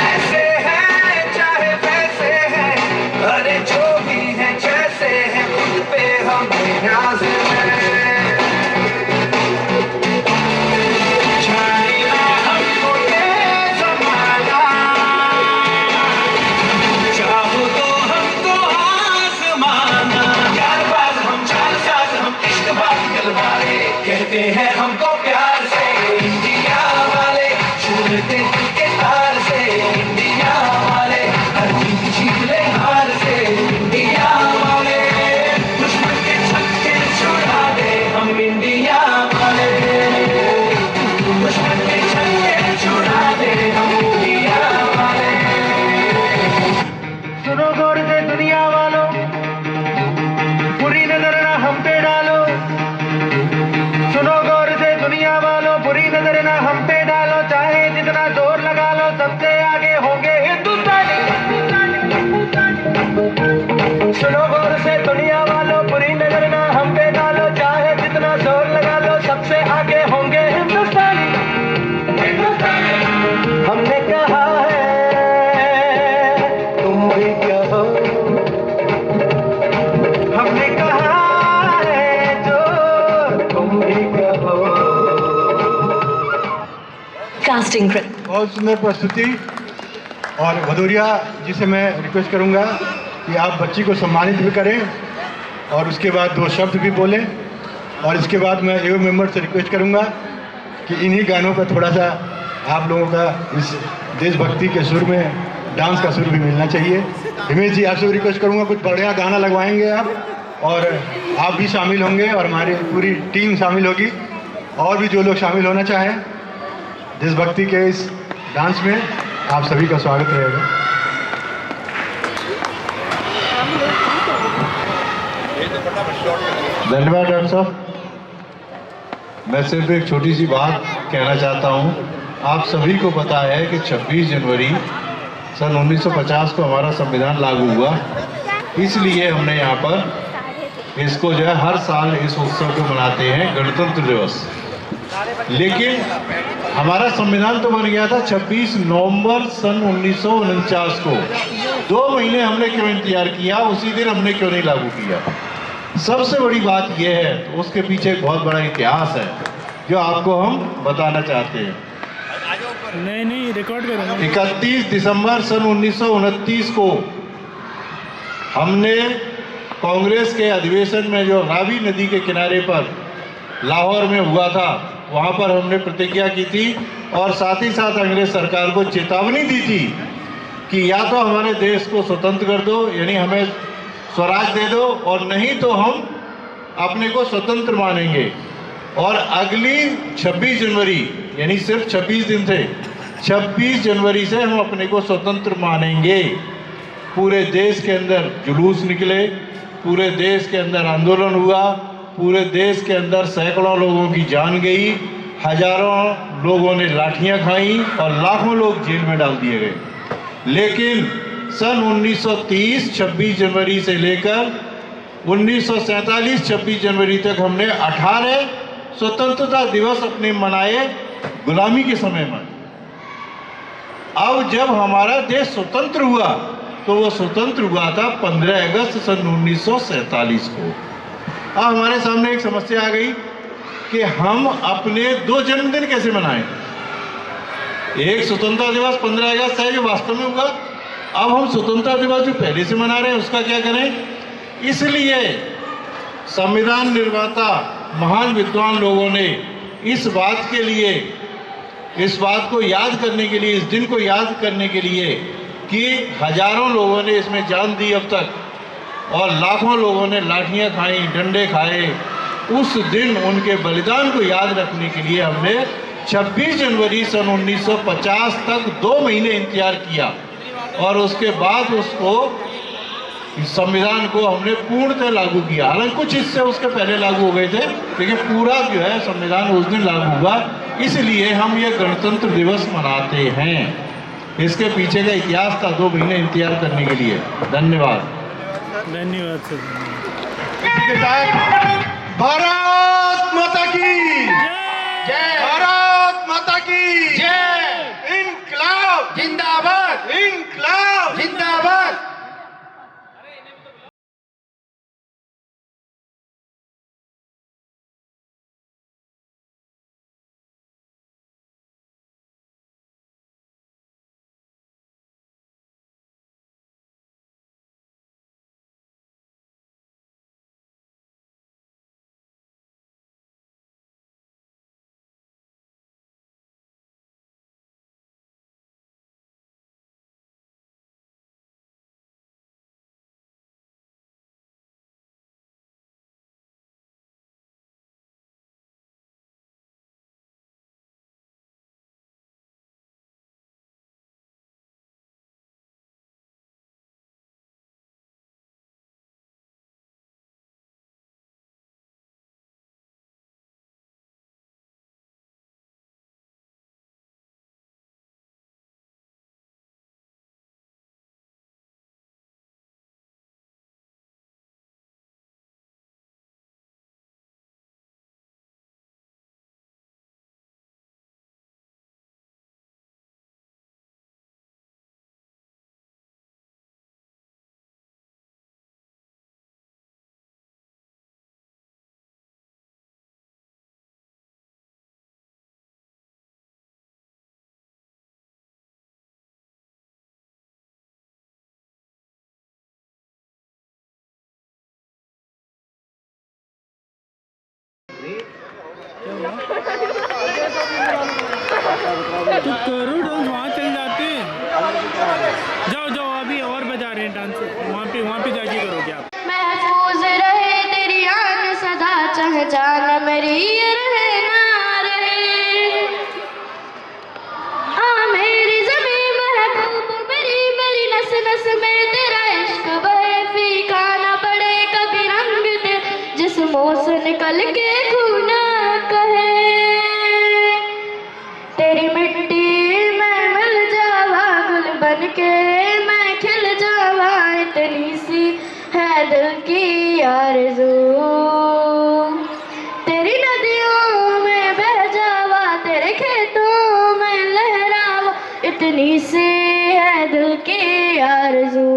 ऐसे है चाहे वैसे है, अरे जो भी है जैसे है खुद पे हम नाज है। जानेगा हमको ये ज़माना, चाहो तो हमको आसमाना, यारबाज हम चालसाज हम इश्कबाज दिलवाले, कहते हैं हमको प्यार से इंडिया वाले, छूटते दिल के तार से इंडिया वाले, हर जीत जीत ले हार से इंडिया वाले, दुश्मन के छक्के छुड़ा दे नजर हम पे डालो, चाहे जितना जोर लगा लो, सबसे आगे होंगे हिंदुस्तानी। सुनो गौर से दुनिया वालों, बुरी नजर ना हम पे डालो, चाहे जितना जोर लगा लो, सबसे आगे होंगे हिंदुस्तानी। हमने कहा है तुम भी कहो, हमने कहा है जो तुम भी कहो। कास्टिंग बहुत सुंदर प्रस्तुति। और भदौरिया जी से मैं रिक्वेस्ट करूंगा कि आप बच्ची को सम्मानित भी करें और उसके बाद 2 शब्द भी बोलें। और इसके बाद मैं एओ मेंबर से रिक्वेस्ट करूंगा कि इन्हीं गानों पर थोड़ा सा आप लोगों का इस देशभक्ति के सुर में डांस का सुर भी मिलना चाहिए। हिमेश जी आपसे भी रिक्वेस्ट करूंगा, कुछ बढ़िया गाना लगवाएंगे आप, और आप भी शामिल होंगे और हमारी पूरी टीम शामिल होगी, और भी जो लोग शामिल होना चाहें देशभक्ति के इस डांस में, आप सभी का स्वागत रहेगा। धन्यवाद डॉक्टर साहब। मैं सिर्फ एक छोटी सी बात कहना चाहता हूँ। आप सभी को पता है कि 26 जनवरी सन 1950 को हमारा संविधान लागू हुआ, इसलिए हमने यहाँ पर इसको जो है हर साल इस उत्सव को मनाते हैं, गणतंत्र दिवस। लेकिन हमारा संविधान तो बन गया था 26 नवंबर सन 1949 को। 2 महीने हमने क्यों इंतजार किया, उसी दिन हमने क्यों नहीं लागू किया? सबसे बड़ी बात यह है, तो उसके पीछे एक बहुत बड़ा इतिहास है जो आपको हम बताना चाहते हैं। नहीं रिकॉर्ड करो। 31 दिसंबर सन 1929 को हमने कांग्रेस के अधिवेशन में जो रावी नदी के किनारे पर लाहौर में हुआ था, वहाँ पर हमने प्रतिज्ञा की थी और साथ ही साथ अंग्रेज सरकार को चेतावनी दी थी कि या तो हमारे देश को स्वतंत्र कर दो, यानी हमें स्वराज दे दो, और नहीं तो हम अपने को स्वतंत्र मानेंगे। और अगली 26 जनवरी, यानी सिर्फ 26 दिन थे, 26 जनवरी से हम अपने को स्वतंत्र मानेंगे। पूरे देश के अंदर जुलूस निकले, पूरे देश के अंदर आंदोलन हुआ, पूरे देश के अंदर सैकड़ों लोगों की जान गई, हजारों लोगों ने लाठियां खाई और लाखों लोग जेल में डाल दिए गए। लेकिन सन 1930 26 जनवरी से लेकर 1947 26 जनवरी तक हमने 18 स्वतंत्रता दिवस अपने मनाए गुलामी के समय में। अब जब हमारा देश स्वतंत्र हुआ तो वो स्वतंत्र हुआ था 15 अगस्त सन 1947 को। अब हमारे सामने एक समस्या आ गई कि हम अपने 2 जन्मदिन कैसे मनाएं। एक स्वतंत्रता दिवस 15 अगस्त है जो वास्तव में हुआ, अब हम स्वतंत्रता दिवस जो पहले से मना रहे हैं उसका क्या करें। इसलिए संविधान निर्माता महान विद्वान लोगों ने इस बात के लिए, इस बात को याद करने के लिए, इस दिन को याद करने के लिए कि हजारों लोगों ने इसमें जान दी अब तक और लाखों लोगों ने लाठियां खाई, डंडे खाए, उस दिन उनके बलिदान को याद रखने के लिए हमने 26 जनवरी सन 1950 तक 2 महीने इंतजार किया और उसके बाद उसको संविधान को हमने पूर्णतः लागू किया। हालांकि कुछ हिस्से उसके पहले लागू हो गए थे, लेकिन पूरा जो है संविधान उस दिन लागू हुआ। इसलिए हम ये गणतंत्र दिवस मनाते हैं। इसके पीछे का इतिहास था 2 महीने इंतजार करने के लिए। धन्यवाद। धन्यवाद सर। भारत माता की जय, भारत माता की जय। इनकलाब जिंदाबाद, इनकलाब जिंदाबाद। तो करो डांस, वहाँ चल जाते हैं। जाओ जाओ, अभी और बजा रहे हैं डांस, वहाँ पे जाके करोगे आप। महफूज रहे तेरी आन सदा, चाहे जान मेरी ये रहे ना रहे। मेरी ज़मीं महबूब मेरी, मेरी नस नस में तेरा इश्क बहे, फीका ना पड़े कभी रंग दे, जिस्मों से निकल के खून कहे। तेरी मिट्टी में मिल जावा, गुल बन के मैं खिल जावा, इतनी सी है दिल की आरज़ू। तेरी नदियों में बह जावा, तेरे खेतों में लहरावा, इतनी सी है दिल की आरज़ू।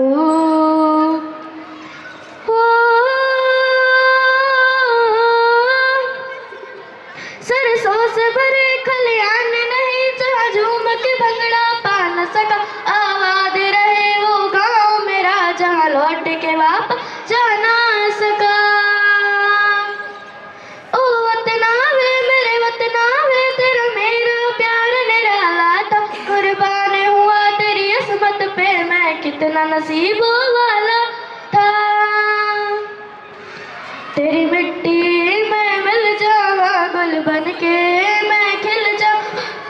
सरसों से भरे खलियान नहीं, जहाँ झूम के भंगड़ा पा न सका, आबाद रहे वो गाँव मेरा, जहाँ लौट के वापस जा ना सका। ओ वतना वे मेरे वतना वे, तेरा मेरा प्यार निराला था, कुर्बान हुआ तेरी इसमत पे, मैं कितना नसीबों वाला था। तेरी मिट्टी में मिल जावा, गुल बन के मैं खिल जाऊं,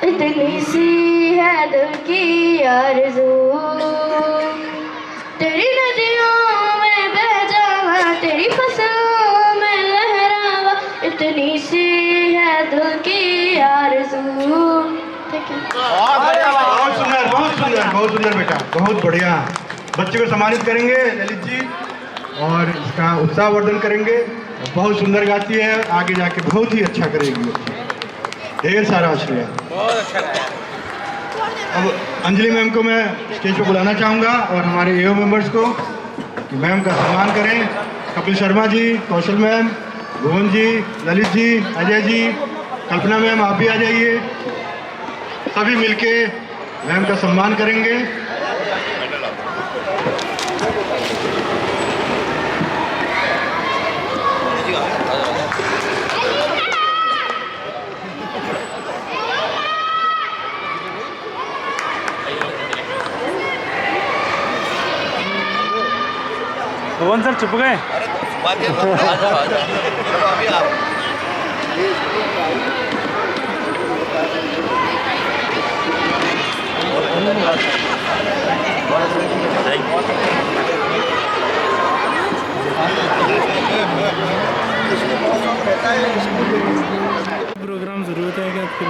इतनी सी है दिल की आरज़ू। तेरी नदियों में बह जावा, तेरी फसलों में लहरावा, इतनी सी है दिल की आरज़ू। बहुत सुंदर, बहुत सुंदर, बहुत सुंदर बेटा, बहुत बढ़िया। बच्चे को सम्मानित करेंगे ललित जी और इसका उत्साहवर्धन करेंगे। बहुत सुंदर गाती है, आगे जाके बहुत ही अच्छा करेगी। ढेर सारा आशीर्वाद। अब अंजलि मैम को मैं स्टेज पर बुलाना चाहूँगा और हमारे एओ मेंबर्स को कि मैम का सम्मान करें। कपिल शर्मा जी, कौशल मैम, भुवन जी, ललित जी, अजय जी, कल्पना मैम आप भी आ जाइए। सभी मिलके मैम का सम्मान करेंगे। भुवन सर चुप गए। प्रोग्राम जरूर है क्या आपके?